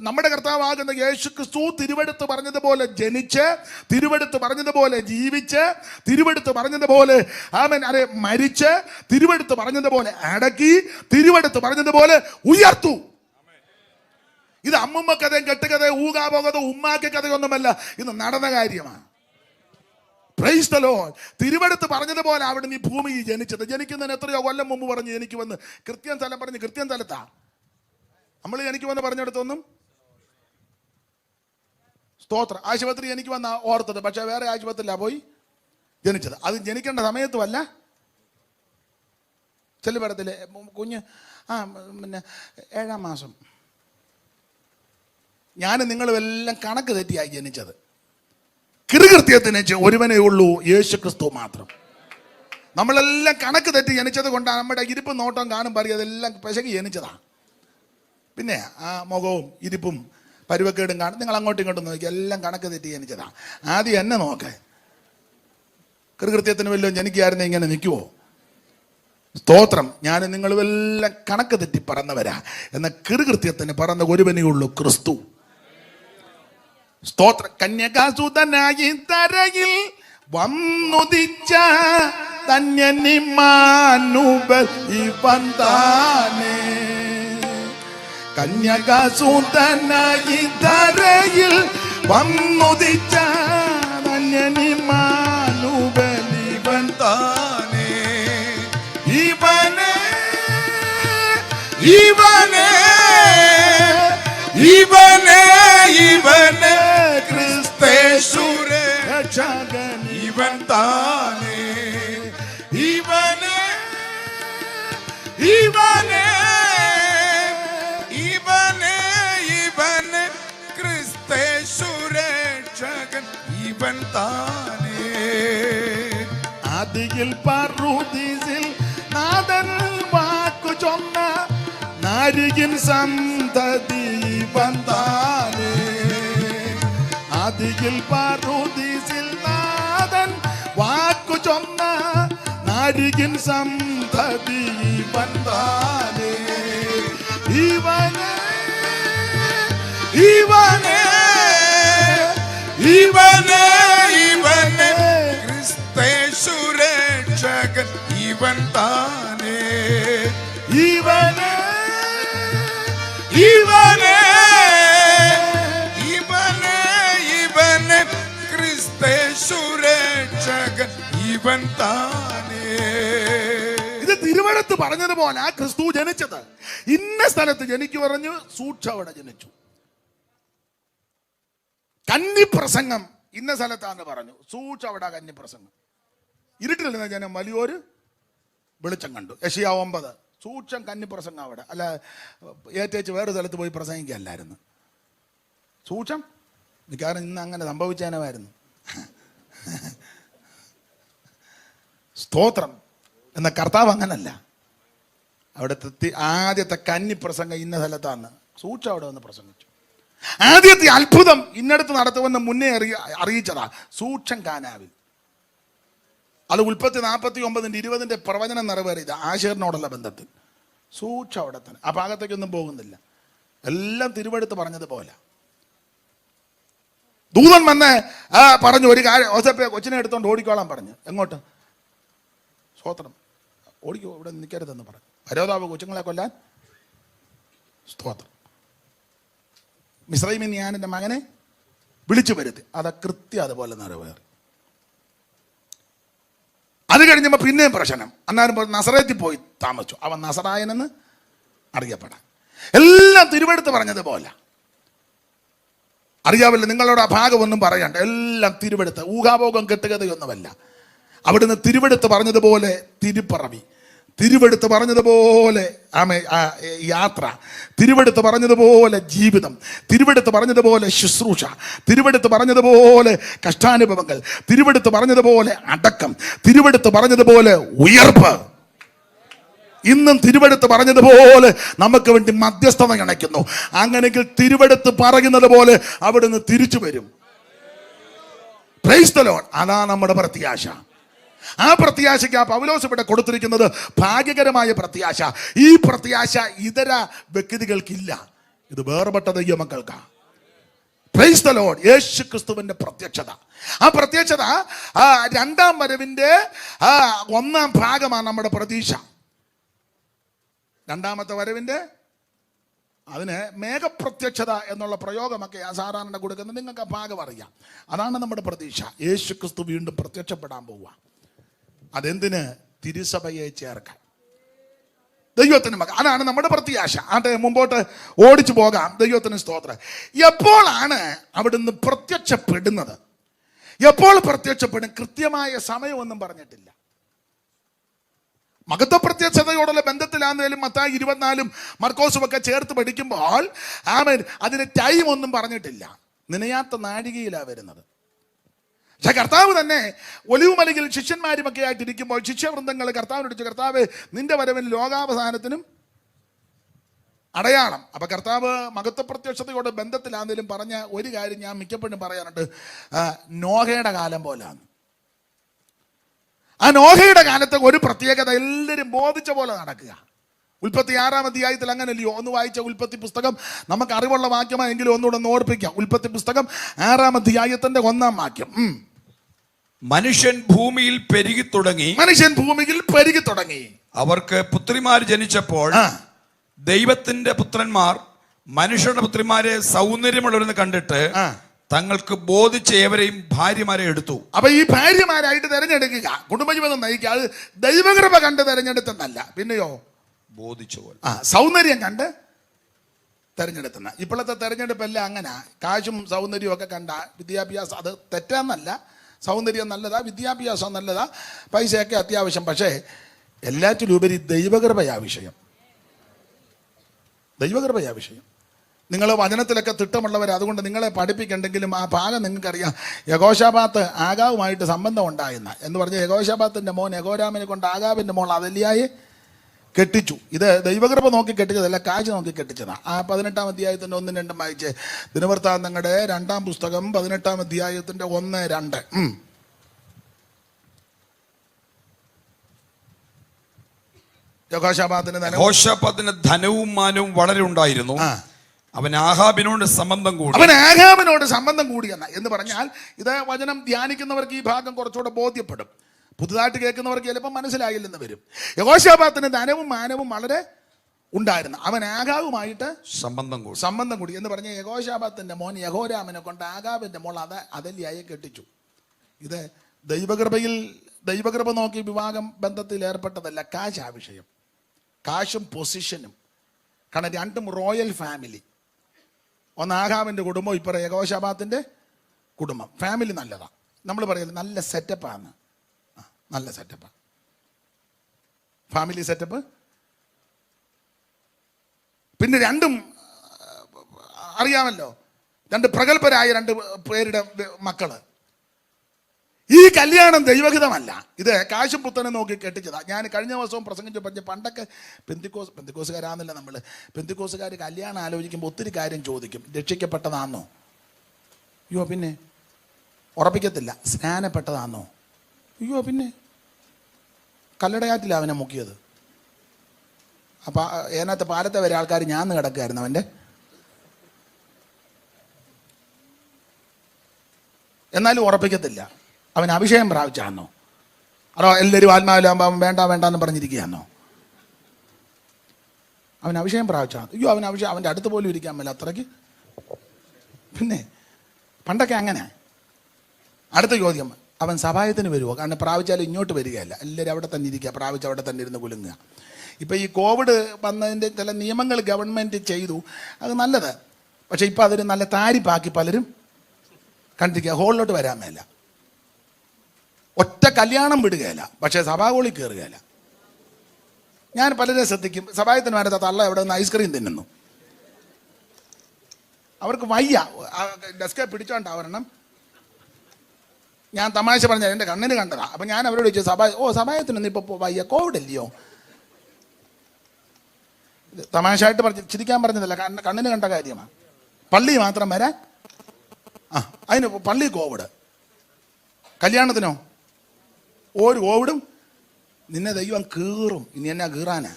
നമ്മുടെ കർത്താവാകുന്ന യേശു ക്രിസ്തു തിരുവെടുത്ത് പറഞ്ഞതുപോലെ ജനിച്ച്, തിരുവെടുത്ത് പറഞ്ഞതുപോലെ ജീവിച്ച്, തിരുവെടുത്ത് പറഞ്ഞതുപോലെ അവൻ മരിച്ച്, തിരുവെടുത്ത് പറഞ്ഞതുപോലെ അടക്കി, തിരുവെടുത്ത് പറഞ്ഞതുപോലെ ഉയർത്തു. ഇത് അമ്മുമ്മ കഥയും കെട്ടുകഥയും ഊകാപോകതോ ഉമ്മാക്കി കഥയൊന്നുമല്ല, ഇത് നടന്ന കാര്യമാണ്. Price the Lord. തിരുവെടുത്ത് പറഞ്ഞതുപോലെ അവിടെ നീ ഭൂമിയിൽ ജനിച്ചത്. ജനിക്കുന്നതിന് എത്രയോ കൊല്ലം മുമ്പ് പറഞ്ഞ് എനിക്ക് വന്ന് കൃത്യം സ്ഥലം പറഞ്ഞ് കൃത്യം സ്ഥലത്താ നമ്മൾ എനിക്ക് വന്ന് പറഞ്ഞെടുത്തൊന്നും സ്തോത്രം. ആശുപത്രി എനിക്ക് വന്ന ഓർത്തത്, പക്ഷെ വേറെ ആശുപത്രിയിലാണ് പോയി ജനിച്ചത്. അത് ജനിക്കേണ്ട സമയത്തുമല്ല. ചെല്ലുപടത്തിലെ കുഞ്ഞ് പിന്നെ 7-ാം മാസം. ഞാനും നിങ്ങളും എല്ലാം കണക്ക് തെറ്റിയായി ജനിച്ചത്. കൃത്യത്തിന് ഒരുവനേ ഉള്ളൂ, യേശു ക്രിസ്തു മാത്രം. നമ്മളെല്ലാം കണക്ക് തെറ്റി ജനിച്ചത് കൊണ്ടാണ് നമ്മുടെ ഇരിപ്പും നോട്ടം കാണും പറയും അതെല്ലാം പിശകി ജനിച്ചതാണ്. പിന്നെ ആ മുഖവും ഇരിപ്പും പരുവക്കേടും കാണും. നിങ്ങൾ അങ്ങോട്ടും ഇങ്ങോട്ടും നോക്കി എല്ലാം കണക്ക് തെറ്റി ജനിച്ചതാണ്. ആദ്യം എന്നെ നോക്കേ. കൃത്യത്തിന് വല്ലതും ജനിക്കായിരുന്നു ഇങ്ങനെ നിൽക്കുവോ? സ്തോത്രം. ഞാൻ നിങ്ങളുമെല്ലാം കണക്ക് തെറ്റി പറന്നവരാ. എന്നാൽ കൃത്യത്തിന് പറന്ന ഒരുവനേ ഉള്ളൂ, ക്രിസ്തു. സ്തോത്രം. കന്യകാസുതനായി തരയിൽ വന്നുദിച്ച ധന്യനിമ്മാനുവൽ ഇവൻ താനേ. കന്യകാസുതനായി തരയിൽ വന്നുദിച്ച ധന്യനിമ്മാനുവൽ ഇവൻ താനേ. ഇവനെ ഇവനെ ഇവനെ ഇവനെ ക്രിസ്തേശുരേ രക്ഷകൻ ഇവൻ താനേ. ഇവനെ ഇവനെ ഇവനെ ഇവനെ ക്രിസ്തേശുരേ രക്ഷകൻ ഇവൻ താനേ. ആദിയിൽ പറുദീസിൽ നാഥൻ വാക്കു ചൊന്ന നാരികിൻ സന്തതി ഇവൻ താനേ. ആദിയിൽ പറുദീസിൽ നാഥൻ വാക്കു ചൊന്ന നാരികിൻ സന്തതി ഇവൻ താനേ. ഇവനെ ഇവനെ ഇവനെ ഇവനെ ക്രിസ്തേശുരേ രക്ഷകൻ ഇവൻ താനേ. ഇവനെ ഇവനെ ഇവനെ ഇവനെ ക്രിസ്തേശുരേ രക്ഷകൻ ഇവൻ താനേ. ഇത് തിരുവെടുത്ത് പറഞ്ഞതുപോലെ ആ ക്രിസ്തു ജനിച്ചത് ഇന്ന സ്ഥലത്ത് ജനിക്കു പറഞ്ഞു. സൂക്ഷ അവിടെ ജനിച്ചു. കന്നിപ്രസംഗം ഇന്ന സ്ഥലത്താന്ന് പറഞ്ഞു. സൂക്ഷ അവിടെ കന്നിപ്രസംഗം. ഇരുട്ടിലിരുന്ന ജനം വലിയൊരു വെളിച്ചം കണ്ടു. യെശയ്യാ 9. സൂക്ഷം കന്നിപ്രസംഗം അവിടെ. അല്ല ഏറ്റേച്ച് വേറെ സ്ഥലത്ത് പോയി പ്രസംഗിക്കല്ലായിരുന്നു. സൂക്ഷം മിക്കവാറും ഇന്ന് അങ്ങനെ സംഭവിച്ചേനമായിരുന്നു. സ്തോത്രം. എന്ന കർത്താവ് അങ്ങനല്ല. അവിടുത്തെ ആദ്യത്തെ കന്നിപ്രസംഗം ഇന്ന സ്ഥലത്താന്ന് സൂക്ഷം അവിടെ വന്ന് പ്രസംഗിച്ചു. ആദ്യത്തെ അത്ഭുതം ഇന്നടത്ത് നടത്തുമെന്ന് മുന്നേ അറിയിച്ചതാ സൂക്ഷം കാനാവിൽ. അത് ഉൽപ്പത്തി 49:20 പ്രവചനം നിറവേറിയത് ആശേറിനോടുള്ള ബന്ധത്തിൽ. സൂക്ഷം അവിടെ തന്നെ. ആ ഭാഗത്തേക്കൊന്നും പോകുന്നില്ല. എല്ലാം തിരുവെടുത്ത് പറഞ്ഞതുപോലെ. ദൂതൻ വന്ന് പറഞ്ഞു ഒരു കാര്യം, ഓസപ്പേ കൊച്ചിനെ എടുത്തോണ്ട് ഓടിക്കോളാൻ പറഞ്ഞു. എങ്ങോട്ട്? സ്തോത്രം. ഓടിക്കോ, ഇവിടെ നിൽക്കരുതെന്ന് പറഞ്ഞു. ഹരോദാവ് കൊച്ചുങ്ങളെ കൊല്ലാൻ. സ്തോത്രം. മിസ്രയീമിൽ ഞാൻ എൻ്റെ മകനെ വിളിച്ചു വരുത്തി. അത് കൃത്യം അതുപോലെ നിറവേറി. അത് കഴിഞ്ഞപ്പോൾ പിന്നെയും പ്രശ്നം. അന്നാരും നസറേത്തിൽ പോയി താമസിച്ചു. അവൻ നസറായനെന്ന് അറിയപ്പെടാൻ. എല്ലാം തിരുവെടുത്ത് പറഞ്ഞതുപോലെ. അറിയാവില്ല, നിങ്ങളോട് ആ ഭാഗമൊന്നും പറയണ്ട. എല്ലാം തിരുവെടുത്ത്. ഊഹാഭോഗം കെട്ടുകഥയൊന്നുമല്ല. അവിടുന്ന് തിരുവെടുത്ത് പറഞ്ഞതുപോലെ തിരുപ്പറവി, തിരുവെടുത്ത് പറഞ്ഞതുപോലെ യാത്ര, തിരുവെടുത്ത് പറഞ്ഞതുപോലെ ജീവിതം, തിരുവെടുത്ത് പറഞ്ഞതുപോലെ ശുശ്രൂഷ, തിരുവെടുത്ത് പറഞ്ഞതുപോലെ കഷ്ടാനുഭവങ്ങൾ, തിരുവെടുത്ത് പറഞ്ഞതുപോലെ അടക്കം, തിരുവെടുത്ത് പറഞ്ഞതുപോലെ ഉയർപ്പ്. ഇന്നും തിരുവെടുത്ത് പറഞ്ഞതുപോലെ നമുക്ക് വേണ്ടി മധ്യസ്ഥത അണയ്ക്കുന്നു. അങ്ങനെയെങ്കിൽ തിരുവെടുത്ത് പറയുന്നത് പോലെ അവിടുന്ന് തിരിച്ചു വരും. Price the Lord. അതാ നമ്മുടെ പ്രത്യാശ. ആ പ്രത്യാശയ്ക്ക് ആ പൗലോസ് ഇവിടെ കൊടുത്തിരിക്കുന്നത് ഭാഗ്യകരമായ പ്രത്യാശ. ഈ പ്രത്യാശ ഇതര വ്യക്തികൾക്കില്ല, ഇത് വേർപെട്ട ദൈവമക്കൾക്കാണ്. Praise the lord. യേശു ക്രിസ്തുവിന്റെ പ്രത്യക്ഷത, ആ പ്രത്യക്ഷത രണ്ടാം വരവിന്റെ 1-ാം ഭാഗമാണ് നമ്മുടെ പ്രതീക്ഷ. രണ്ടാമത്തെ വരവിന്റെ അതിന് മേഘപ്രത്യക്ഷത എന്നുള്ള പ്രയോഗമൊക്കെ സാധാരണ കൊടുക്കുന്നത്, നിങ്ങൾക്ക് ആ ഭാഗം അറിയാം. അതാണ് നമ്മുടെ പ്രതീക്ഷ. യേശു ക്രിസ്തു വീണ്ടും പ്രത്യക്ഷപ്പെടാൻ പോവുക. അതെന്തിന്? തിരുസഭയെ ചേർക്കാൻ, ദൈവത്തിന് മകൻ. അതാണ് നമ്മുടെ പ്രത്യാശ. ആട്ടെ, മുമ്പോട്ട് ഓടിച്ചു പോകാം. ദൈവത്തിന് സ്തോത്രം. എപ്പോഴാണ് അവിടുന്ന് പ്രത്യക്ഷപ്പെടുന്നത്? എപ്പോൾ പ്രത്യക്ഷപ്പെടും? കൃത്യമായ സമയമൊന്നും പറഞ്ഞിട്ടില്ല. മഹത്വ പ്രത്യക്ഷതയോടുള്ള ബന്ധത്തിലാണെങ്കിലും മത്തായി 24 മർക്കോസും ഒക്കെ ചേർത്ത് പഠിക്കുമ്പോൾ അതിന് ടൈം ഒന്നും പറഞ്ഞിട്ടില്ല. നിനയാത്ത നാഴികയിലാണ് വരുന്നത്. പക്ഷെ കർത്താവ് തന്നെ ഒലിവുമലയിൽ ശിഷ്യന്മാരുമൊക്കെ ആയിട്ടിരിക്കുമ്പോൾ ശിഷ്യവൃന്ദങ്ങൾ കർത്താവിനോട് ചോദിച്ചു, കർത്താവ് നിന്റെ വരവിന് ലോകാവസാനത്തിനും അടയാളം. അപ്പൊ കർത്താവ് മഹത്വ പ്രത്യക്ഷതയോട് ബന്ധത്തിലാണെങ്കിലും പറഞ്ഞ ഒരു കാര്യം ഞാൻ മിക്കപ്പോഴും പറയാറുണ്ട്, നോഹയുടെ കാലം പോലാണ്. ആ നോഹയുടെ കാലത്തെ ഒരു പ്രത്യേകത എല്ലാവരും ബോധിച്ച പോലെ നടക്കുക. ഉൽപ്പത്തി 6-ാം അധ്യായത്തിൽ അങ്ങനെയല്ലയോ? ഒന്ന് വായിച്ച ഉൽപ്പത്തി പുസ്തകം, നമുക്ക് അറിവുള്ള വാക്യമായെങ്കിലും ഒന്നുകൂടെ ഒന്ന് ഓർപ്പിക്കാം. ഉൽപ്പത്തി പുസ്തകം 6-ാം അധ്യായത്തിന്റെ 1-ാം വാക്യം. മനുഷ്യൻ ഭൂമിയിൽ പെരുകി തുടങ്ങി, മനുഷ്യൻ ഭൂമിയിൽ പെരുകി തുടങ്ങി. അവർക്ക് പുത്രിമാർ ജനിച്ചപ്പോൾ ദൈവത്തിന്റെ പുത്രന്മാർ മനുഷ്യരുടെ പുത്രിമാരെ സൗന്ദര്യമുള്ളവരെന്ന് കണ്ടിട്ട് തങ്ങൾക്ക് ബോധിച്ച ഏവരെയും ഭാര്യമാരെ എടുത്തു. അപ്പൊ ഈ ഭാര്യമാരായിട്ട് തെരഞ്ഞെടുക്കുക, കുടുംബജീവിതം നയിക്കുക, അത് ദൈവകൃപ കണ്ട് തെരഞ്ഞെടുത്തെന്നല്ല, പിന്നെയോ ബോധിച്ച പോലെ സൗന്ദര്യം കണ്ട് തെരഞ്ഞെടുത്തുന്ന. ഇപ്പോഴത്തെ തെരഞ്ഞെടുപ്പെല്ലാം അങ്ങനെ, കാശും സൗന്ദര്യവും ഒക്കെ കണ്ട വിദ്യാഭ്യാസം, അത് തെറ്റാന്നല്ല, സൗന്ദര്യം നല്ലതാ, വിദ്യാഭ്യാസം നല്ലതാ, പൈസയൊക്കെ അത്യാവശ്യം. പക്ഷേ എല്ലാറ്റിലുപരി ദൈവകൃപയാ വിഷയം, ദൈവകൃപയാ വിഷയം. നിങ്ങൾ വചനത്തിലൊക്കെ തിട്ടമുള്ളവർ, അതുകൊണ്ട് നിങ്ങളെ പഠിപ്പിക്കണ്ടെങ്കിലും ആ ഭാഗം നിങ്ങൾക്കറിയാം. യഹോശാഫാത്ത് ആഗാവുമായിട്ട് സംബന്ധം ഉണ്ടായിരുന്ന എന്ന് പറഞ്ഞ യഹോശാഫാത്തിന്റെ മോൻ യഹോരാമിനെ കൊണ്ട് ആഗാബിന്റെ മോൾ അദല്യായെ കെട്ടിച്ചു. ഇത് ദൈവകൃപ നോക്കി കെട്ടിച്ചതല്ല, കാശ് നോക്കി കെട്ടിച്ചതാണ്. ആ 18-ാം അധ്യായത്തിന്റെ 1-2 വായിച്ച്. ദിനവൃത്താന്തങ്ങളുടെ 2-ാം പുസ്തകം 18-ാം അധ്യായത്തിന്റെ 1-2. യഹോശാഫാത്തിന് ധനവും മാനവും വളരെ ഉണ്ടായിരുന്നു. അവൻ ആഹാബിനോട് സംബന്ധം കൂടി. അവൻ ആഹാബിനോട് സംബന്ധം കൂടിയെന്ന എന്ന് പറഞ്ഞാൽ, ഇത് വചനം ധ്യാനിക്കുന്നവർക്ക് ഈ ഭാഗം കുറച്ചുകൂടെ ബോധ്യപ്പെടും. പുതുതായിട്ട് കേൾക്കുന്നവർക്ക് ചിലപ്പോൾ മനസ്സിലായില്ലെന്ന് വരും. യഹോശാഫാത്തിന് ധനവും മാനവും വളരെ ഉണ്ടായിരുന്നു. അവൻ ആഗാവുമായിട്ട് സംബന്ധം കൂടി എന്ന് പറഞ്ഞ യഹോശാഫാത്തിന്റെ മോൻ യഹോരാമിനെ കൊണ്ട് ആഗാബിന്റെ മോൾ അദല്യായെ കെട്ടിച്ചു. ഇത് ദൈവകൃപ നോക്കി വിവാഹം ബന്ധത്തിൽ ഏർപ്പെട്ടതല്ല, കാശാ വിഷയം. കാശും പൊസിഷനും. കാരണം രണ്ടും റോയൽ ഫാമിലി. ഒന്ന് ആഹാബിന്റെ കുടുംബം, ഇപ്പറ യഹോശാഫാത്തിന്റെ കുടുംബം. ഫാമിലി നല്ലതാ, നമ്മൾ പറയല്ലേ നല്ല സെറ്റപ്പാണ്, നല്ല സെറ്റപ്പാണ് ഫാമിലി സെറ്റപ്പ്. പിന്നെ രണ്ടും അറിയാമല്ലോ, രണ്ട് പ്രഗത്ഭരായ 2 പേരുടെ മക്കള്. ഈ കല്യാണം ദൈവഹിതമല്ല, ഇത് കാശും പുത്തനെ നോക്കി കെട്ടിച്ചതാ. ഞാൻ കഴിഞ്ഞ ദിവസവും പ്രസംഗിച്ച് പറഞ്ഞ, പണ്ടൊക്കെ പെന്തിക്കോസുകാരാന്നില്ല നമ്മൾ, പെന്തിക്കോസുകാർ കല്യാണം ആലോചിക്കുമ്പോൾ ഒത്തിരി കാര്യം ചോദിക്കും. രക്ഷിക്കപ്പെട്ടതാണോ? അയ്യോ പിന്നെ. ഉറപ്പിക്കത്തില്ല. സ്നാനപ്പെട്ടതാണോ? അയ്യോ പിന്നെ. കല്ലടയാറ്റില്ല അവനെ മുക്കിയത്. അപ്പം അതിനകത്ത് പാലത്തെ വരെ ആൾക്കാർ ഞാന്ന് കിടക്കുകയായിരുന്നു അവൻ്റെ. എന്നാലും ഉറപ്പിക്കത്തില്ല. അവൻ അഭിഷേകം പ്രാപിച്ചാന്നോ? അതോ എല്ലാവരും ആത്മാവിലാകുമ്പോൾ വേണ്ട എന്ന് പറഞ്ഞിരിക്കുകയാന്നോ? അവൻ അഭിഷേകം പ്രാപിച്ചാ? അയ്യോ അവൻ്റെ അടുത്ത് പോലും ഇരിക്കാൻ മേല അത്രയ്ക്ക്. പിന്നെ പണ്ടൊക്കെ അങ്ങനെ. അടുത്ത ചോദ്യം, അവൻ സഭായത്തിന് വരുമോ? കാരണം പ്രാപിച്ചാലും ഇങ്ങോട്ട് വരികയല്ല, എല്ലാവരും അവിടെ തന്നെ ഇരിക്കുക, പ്രാപിച്ച് അവിടെ തന്നെ ഇരുന്ന് കുലുങ്ങുക. ഇപ്പം ഈ കോവിഡ് വന്നതിൻ്റെ ചില നിയമങ്ങൾ ഗവൺമെൻറ് ചെയ്തു, അത് നല്ലത്. പക്ഷേ ഇപ്പം അതൊരു നല്ല താരിപ്പാക്കി പലരും കണ്ടിരിക്കുക, ഹോളിലോട്ട് വരാൻ മേല. ഒറ്റ കല്യാണം വിടുകയില്ല, പക്ഷേ സഭാകോളി കയറുകയില്ല. ഞാൻ പലരെ ശ്രദ്ധിക്കും, സഭായത്തിന് വരത്ത തള്ള എവിടെ നിന്ന് ഐസ്ക്രീം തിന്നുന്നു. അവർക്ക് വയ്യ, ഡെസ്കെ പിടിച്ചോണ്ടാവരണം. ഞാൻ തമാശ പറഞ്ഞാൽ എൻ്റെ കണ്ണിന് കണ്ടതാ. അപ്പം ഞാൻ അവരോട് ചോദിച്ചു, സഭായത്തിനൊന്നും ഇപ്പോൾ വയ്യ, കോവിഡ് അല്ലയോ? തമാശയായിട്ട് ചിരിക്കാൻ പറഞ്ഞതല്ല, കണ്ണിന് കണ്ട കാര്യമാണ്. പള്ളി മാത്രം വരാൻ, അതിന് പള്ളി കോവിഡ്, കല്യാണത്തിനോ ഒരു കോവിഡും. നിന്നെ ദൈവം കീറും, ഇനി എന്നാ കീറാനാ?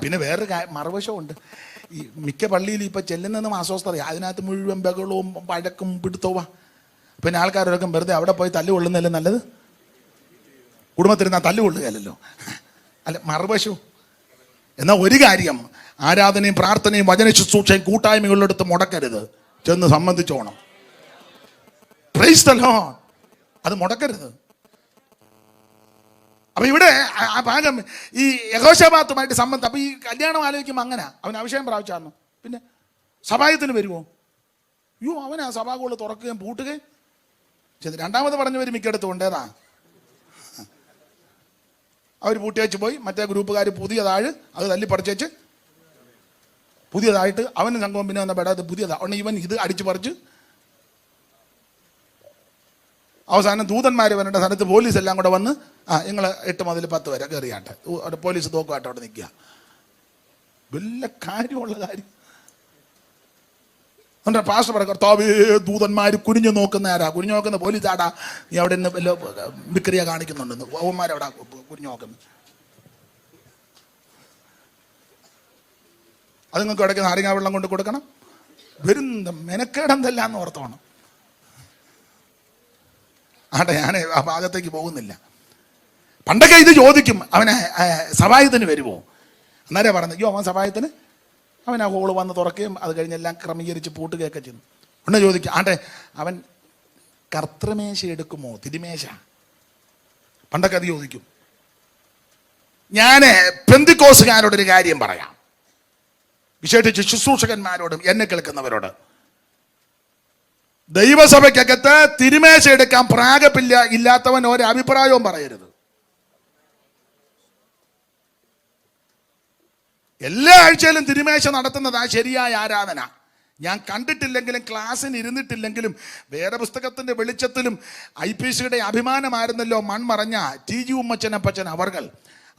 പിന്നെ വേറൊരു മറുവശമുണ്ട്. ഈ മിക്ക പള്ളിയിൽ ഇപ്പം ചെല്ലുന്നതും അസ്വസ്ഥത, അതിനകത്ത് മുഴുവൻ ബഹളവും വഴക്കും പിടുത്തവുക. പിന്നെ ആൾക്കാരൊക്കെ വെറുതെ അവിടെ പോയി തല്ലു കൊള്ളുന്നതല്ലേ നല്ലത്? കുടുംബത്തിരുന്നാൽ തല്ലു കൊള്ളുകയല്ലോ. അല്ല, മറുവശവും. എന്നാൽ ഒരു കാര്യം, ആരാധനയും പ്രാർത്ഥനയും വചന ശുശ്രൂഷയും കൂട്ടായ്മകളിലെടുത്ത് മുടക്കരുത്, ചെന്ന് സംബന്ധിച്ചോണം. Price the Lord. അത് മുടക്കരുത്. അപ്പൊ ഇവിടെ ആ ഭാഗം ഈ യഹോശാഫാത്തുമായിട്ട് സംബന്ധം. അപ്പൊ ഈ കല്യാണം ആലോചിക്കുമ്പോൾ അങ്ങനെ അവൻ അഭിഷേകം പ്രാപിച്ചായിരുന്നു. പിന്നെ സഭായത്തിന് വരുമോ? അയ്യോ, അവനാ സഭാകോള് തുറക്കുകയും പൂട്ടുകയും ചെയ്ത്. രണ്ടാമത് പറഞ്ഞവർ മിക്കടത്തും ഉണ്ടേതാ, അവർ പൂട്ടിയേച്ച് പോയി. മറ്റേ ഗ്രൂപ്പുകാർ പുതിയതാഴ് അത് തല്ലിപ്പറിച്ചേച്ച് പുതിയതായിട്ട് അവന് സംഘം പിന്നെ വന്ന പെടാതെ പുതിയതാണ്. ഇവൻ ഇത് അടിച്ചു പറിച്ച് അവസാനം ദൂതന്മാർ വരേണ്ട സ്ഥലത്ത് പോലീസ് എല്ലാം കൂടെ വന്ന് നിങ്ങൾ 8 മുതൽ 10 വരെ കയറിയാട്ടെ. അവിടെ പോലീസ് തോക്കുമായിട്ട് അവിടെ നിൽക്കുക. വല്ല കാര്യമുള്ള കാര്യം. എന്നിട്ട് പാസ്റ്റർ പറയും, കർത്താവേ ദൂതന്മാർ കുനിഞ്ഞു നോക്കുന്ന ആരാ? കുനിഞ്ഞു നോക്കുന്ന പോലീസ് ആടാ. നീ അവിടെ നിന്ന് വല്ല വിക്രിയ കാണിക്കുന്നുണ്ടെന്ന് അവന്മാരവിടെ കുനിഞ്ഞു നോക്കുന്നു. അത് നിങ്ങൾക്ക് ഇടയ്ക്ക് നാരങ്ങാ വെള്ളം കൊണ്ട് കൊടുക്കണം. വരുന്ന മെനക്കേടെന്തല്ലാന്ന് ഓർത്തോണം. ആട്ടെ, ഞാൻ ആ ഭാഗത്തേക്ക് പോകുന്നില്ല. പണ്ടൊക്കെ ഇത് ചോദിക്കും, അവനെ സഭായത്തിന് വരുമോ? അന്നേരം പറഞ്ഞത്, അയ്യോ അവൻ സഭായത്തിന്, അവൻ ആ ഹോള് വന്ന് തുറക്കുകയും അത് കഴിഞ്ഞെല്ലാം ക്രമീകരിച്ച് പൂട്ടുകയൊക്കെ ചെയ്യുന്നു. ഉടനെ ചോദിക്കും, ആട്ടെ അവൻ കർത്തൃമേശ എടുക്കുമോ, തിരുമേശ? പണ്ടൊക്കെ അത് ചോദിക്കും. ഞാൻ പെന്തിക്കോസുകാരോടൊരു കാര്യം പറയാം, വിശേഷിച്ച് ശുശ്രൂഷകന്മാരോടും എന്നെ കേൾക്കുന്നവരോട്. ദൈവസഭയ്ക്കകത്ത് തിരുമേശ എടുക്കാൻ പ്രാഗപ്പില്ല ഇല്ലാത്തവൻ ഒരു അഭിപ്രായവും പറയരുത്. എല്ലാ ആഴ്ചയിലും തിരുമേശ നടത്തുന്നതാ ശരിയായ ആരാധന. ഞാൻ കണ്ടിട്ടില്ലെങ്കിലും ക്ലാസ്സിന് ഇരുന്നിട്ടില്ലെങ്കിലും വേദപുസ്തകത്തിന്റെ വെളിച്ചത്തിലും IPCയുടെ അഭിമാനമായിരുന്നല്ലോ മൺമറഞ്ഞ TG ഉമ്മച്ചനപ്പച്ചൻ അവർകൾ.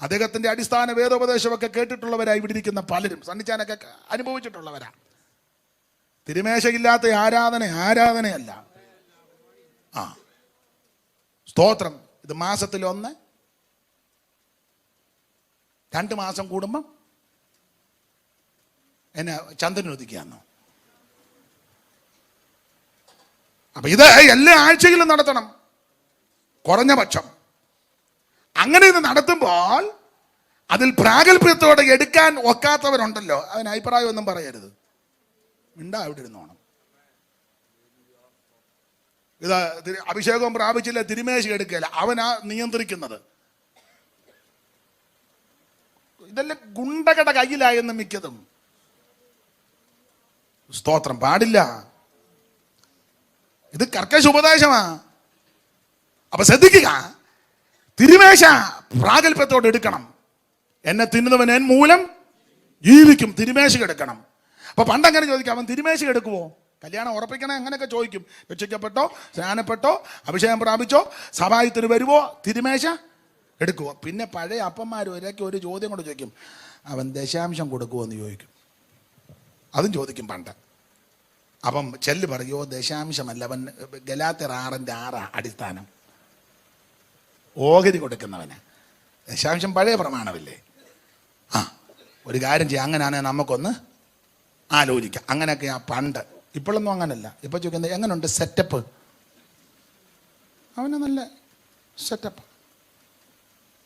അദ്ദേഹത്തിന്റെ അടിസ്ഥാന വേദോപദേശമൊക്കെ കേട്ടിട്ടുള്ളവരായി ഇവിടെ ഇരിക്കുന്ന പലരും സണ്ണിച്ചാനൊക്കെ അനുഭവിച്ചിട്ടുള്ളവരാ. തിരുമേശയില്ലാത്ത ആരാധനയല്ല. സ്തോത്രം. ഇത് മാസത്തിൽ 1, 2 മാസം കൂടുമ്പം എന്നെ ചന്ദ്രൻ ഒതുക്കിയാന്നോ? അപ്പൊ ഇത് എല്ലാ ആഴ്ചയിലും നടത്തണം, കുറഞ്ഞ പക്ഷം. അങ്ങനെ ഇത് നടത്തുമ്പോൾ അതിൽ പ്രാഗൽഭ്യത്തോടെ എടുക്കാൻ ഒക്കാത്തവരുണ്ടല്ലോ, അതിന് അഭിപ്രായം ഒന്നും പറയരുത്. അവിടെ ഇരുന്നോണം. ഇത് അഭിഷേകം പ്രാപിച്ചില്ല, തിരുമേശ എടുക്കുകയില്ല, അവനാ നിയന്ത്രിക്കുന്നത്. ഇതെല്ലാം ഗുണ്ടകളുടെ കയ്യിലായെന്ന് മിക്കതും. സ്തോത്രം. പാടില്ല. ഇത് കർക്കശ ഉപദേശമാ. അപ്പൊ ശ്രദ്ധിക്കുക, തിരുമേശ പ്രാഗൽഭ്യത്തോടെ എടുക്കണം. എന്നെ തിന്നുന്നവൻ എൻ മൂലം ജീവിക്കും. തിരുമേശ എടുക്കണം. അപ്പൊ പണ്ടങ്ങനെ ചോദിക്കാം, അവൻ തിരുമേശ എടുക്കുവോ? കല്യാണം ഉറപ്പിക്കണേ അങ്ങനെയൊക്കെ ചോദിക്കും. രക്ഷിക്കപ്പെട്ടോ, സ്നാനപ്പെട്ടോ, അഭിഷേകം പ്രാപിച്ചോ, സഭായത്തിന് വരുവോ, തിരുമേശ എടുക്കുവോ? പിന്നെ പഴയ അപ്പന്മാർ ഒരൊക്കെ ഒരു ചോദ്യം കൊണ്ട് ചോദിക്കും, അവൻ ദശാംശം കൊടുക്കുമോ എന്ന് ചോദിക്കും. അതും ചോദിക്കും പണ്ട്. അപ്പം ചെല്ല് പറയുമോ, ദശാംശമല്ല, അവൻ ഗലാത്യർ 6:6 അടിസ്ഥാനം, ഓഹരി കൊടുക്കുന്നവന് ദശാംശം പഴയ പ്രമാണമില്ലേ? ഒരു കാര്യം ചെയ്യാം, അങ്ങനെയാണെങ്കിൽ നമുക്കൊന്ന് ആലോചിക്കാം. അങ്ങനെയൊക്കെ പണ്ട്. ഇപ്പോഴൊന്നും അങ്ങനല്ല. ഇപ്പോൾ ചോദിക്കുന്നത് എങ്ങനെയുണ്ട് സെറ്റപ്പ്? അവന് നല്ല സെറ്റപ്പ്.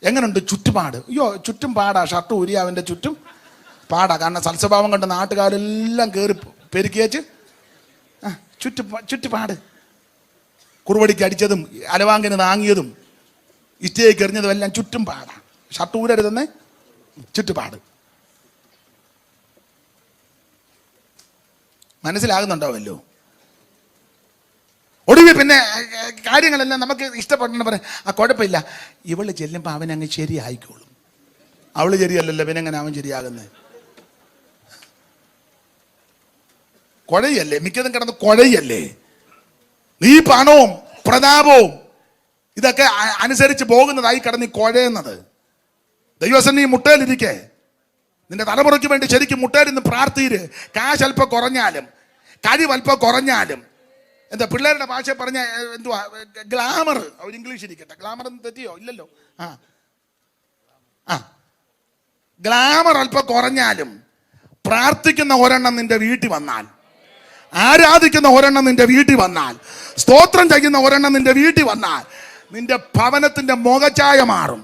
എങ്ങനെയുണ്ട് ചുറ്റുപാട്? അയ്യോ ചുറ്റും പാടാ, ഷർട്ട് ഊരി അവൻ്റെ ചുറ്റും പാടാ. കാരണം സൽസ്വഭാവം കണ്ട് നാട്ടുകാരെല്ലാം കയറി പെരുക്കിയേച്ച് ചുറ്റുപാട്. കുറുവടിക്ക് അടിച്ചതും അലവാങ്കിന് താങ്ങിയതും ഇഷ്ടേക്ക് എറിഞ്ഞതും എല്ലാം ചുറ്റും പാടാ. ഷർട്ട് ഊരരുതെന്നേ ചുറ്റുപാട്. മനസ്സിലാകുന്നുണ്ടാവല്ലോ? ഒടുവിൽ പിന്നെ കാര്യങ്ങളെല്ലാം നമുക്ക് ഇഷ്ടപ്പെട്ടെന്ന് പറയാം, ആ കുഴപ്പമില്ല, ഇവള് ചെല്ലുമ്പോൾ അവൻ അങ്ങ് ശരിയായിക്കോളും. അവള് ശരിയല്ലല്ലോ, പിന്നെ എങ്ങനെ അവൻ ശരിയാകുന്നത്? കുഴയല്ലേ, മിക്കതും കിടന്ന് കുഴയല്ലേ. നീ പണവും പ്രതാപവും ഇതൊക്കെ അനുസരിച്ച് പോകുന്നതായി കിടന്ന് കുഴയുന്നത്. ദൈവസൻ നീ മുട്ടയിലിരിക്കേ, നിന്റെ തലമുറയ്ക്ക് വേണ്ടി ശരിക്കും മുട്ടയിലിരുന്ന് പ്രാർത്ഥിര്. കാശ് അല്പം കുറഞ്ഞാലും കഴിവ് അല്പം കുറഞ്ഞാലും, എന്താ പിള്ളേരുടെ ഭാഷ പറഞ്ഞ എന്തുവാ, ഗ്ലാമർ, അവർ ഇംഗ്ലീഷ് ഇരിക്കട്ടെ, ഗ്ലാമർ തെറ്റിയോ? ഇല്ലല്ലോ. ഗ്ലാമർ അല്പം കുറഞ്ഞാലും പ്രാർത്ഥിക്കുന്ന ഒരെണ്ണം നിന്റെ വീട്ടിൽ വന്നാൽ, ആരാധിക്കുന്ന ഒരെണ്ണം നിന്റെ വീട്ടിൽ വന്നാൽ, സ്തോത്രം ചെയ്യുന്ന ഒരെണ്ണം നിന്റെ വീട്ടിൽ വന്നാൽ, നിന്റെ ഭവനത്തിന്റെ മുഖഛായ മാറും.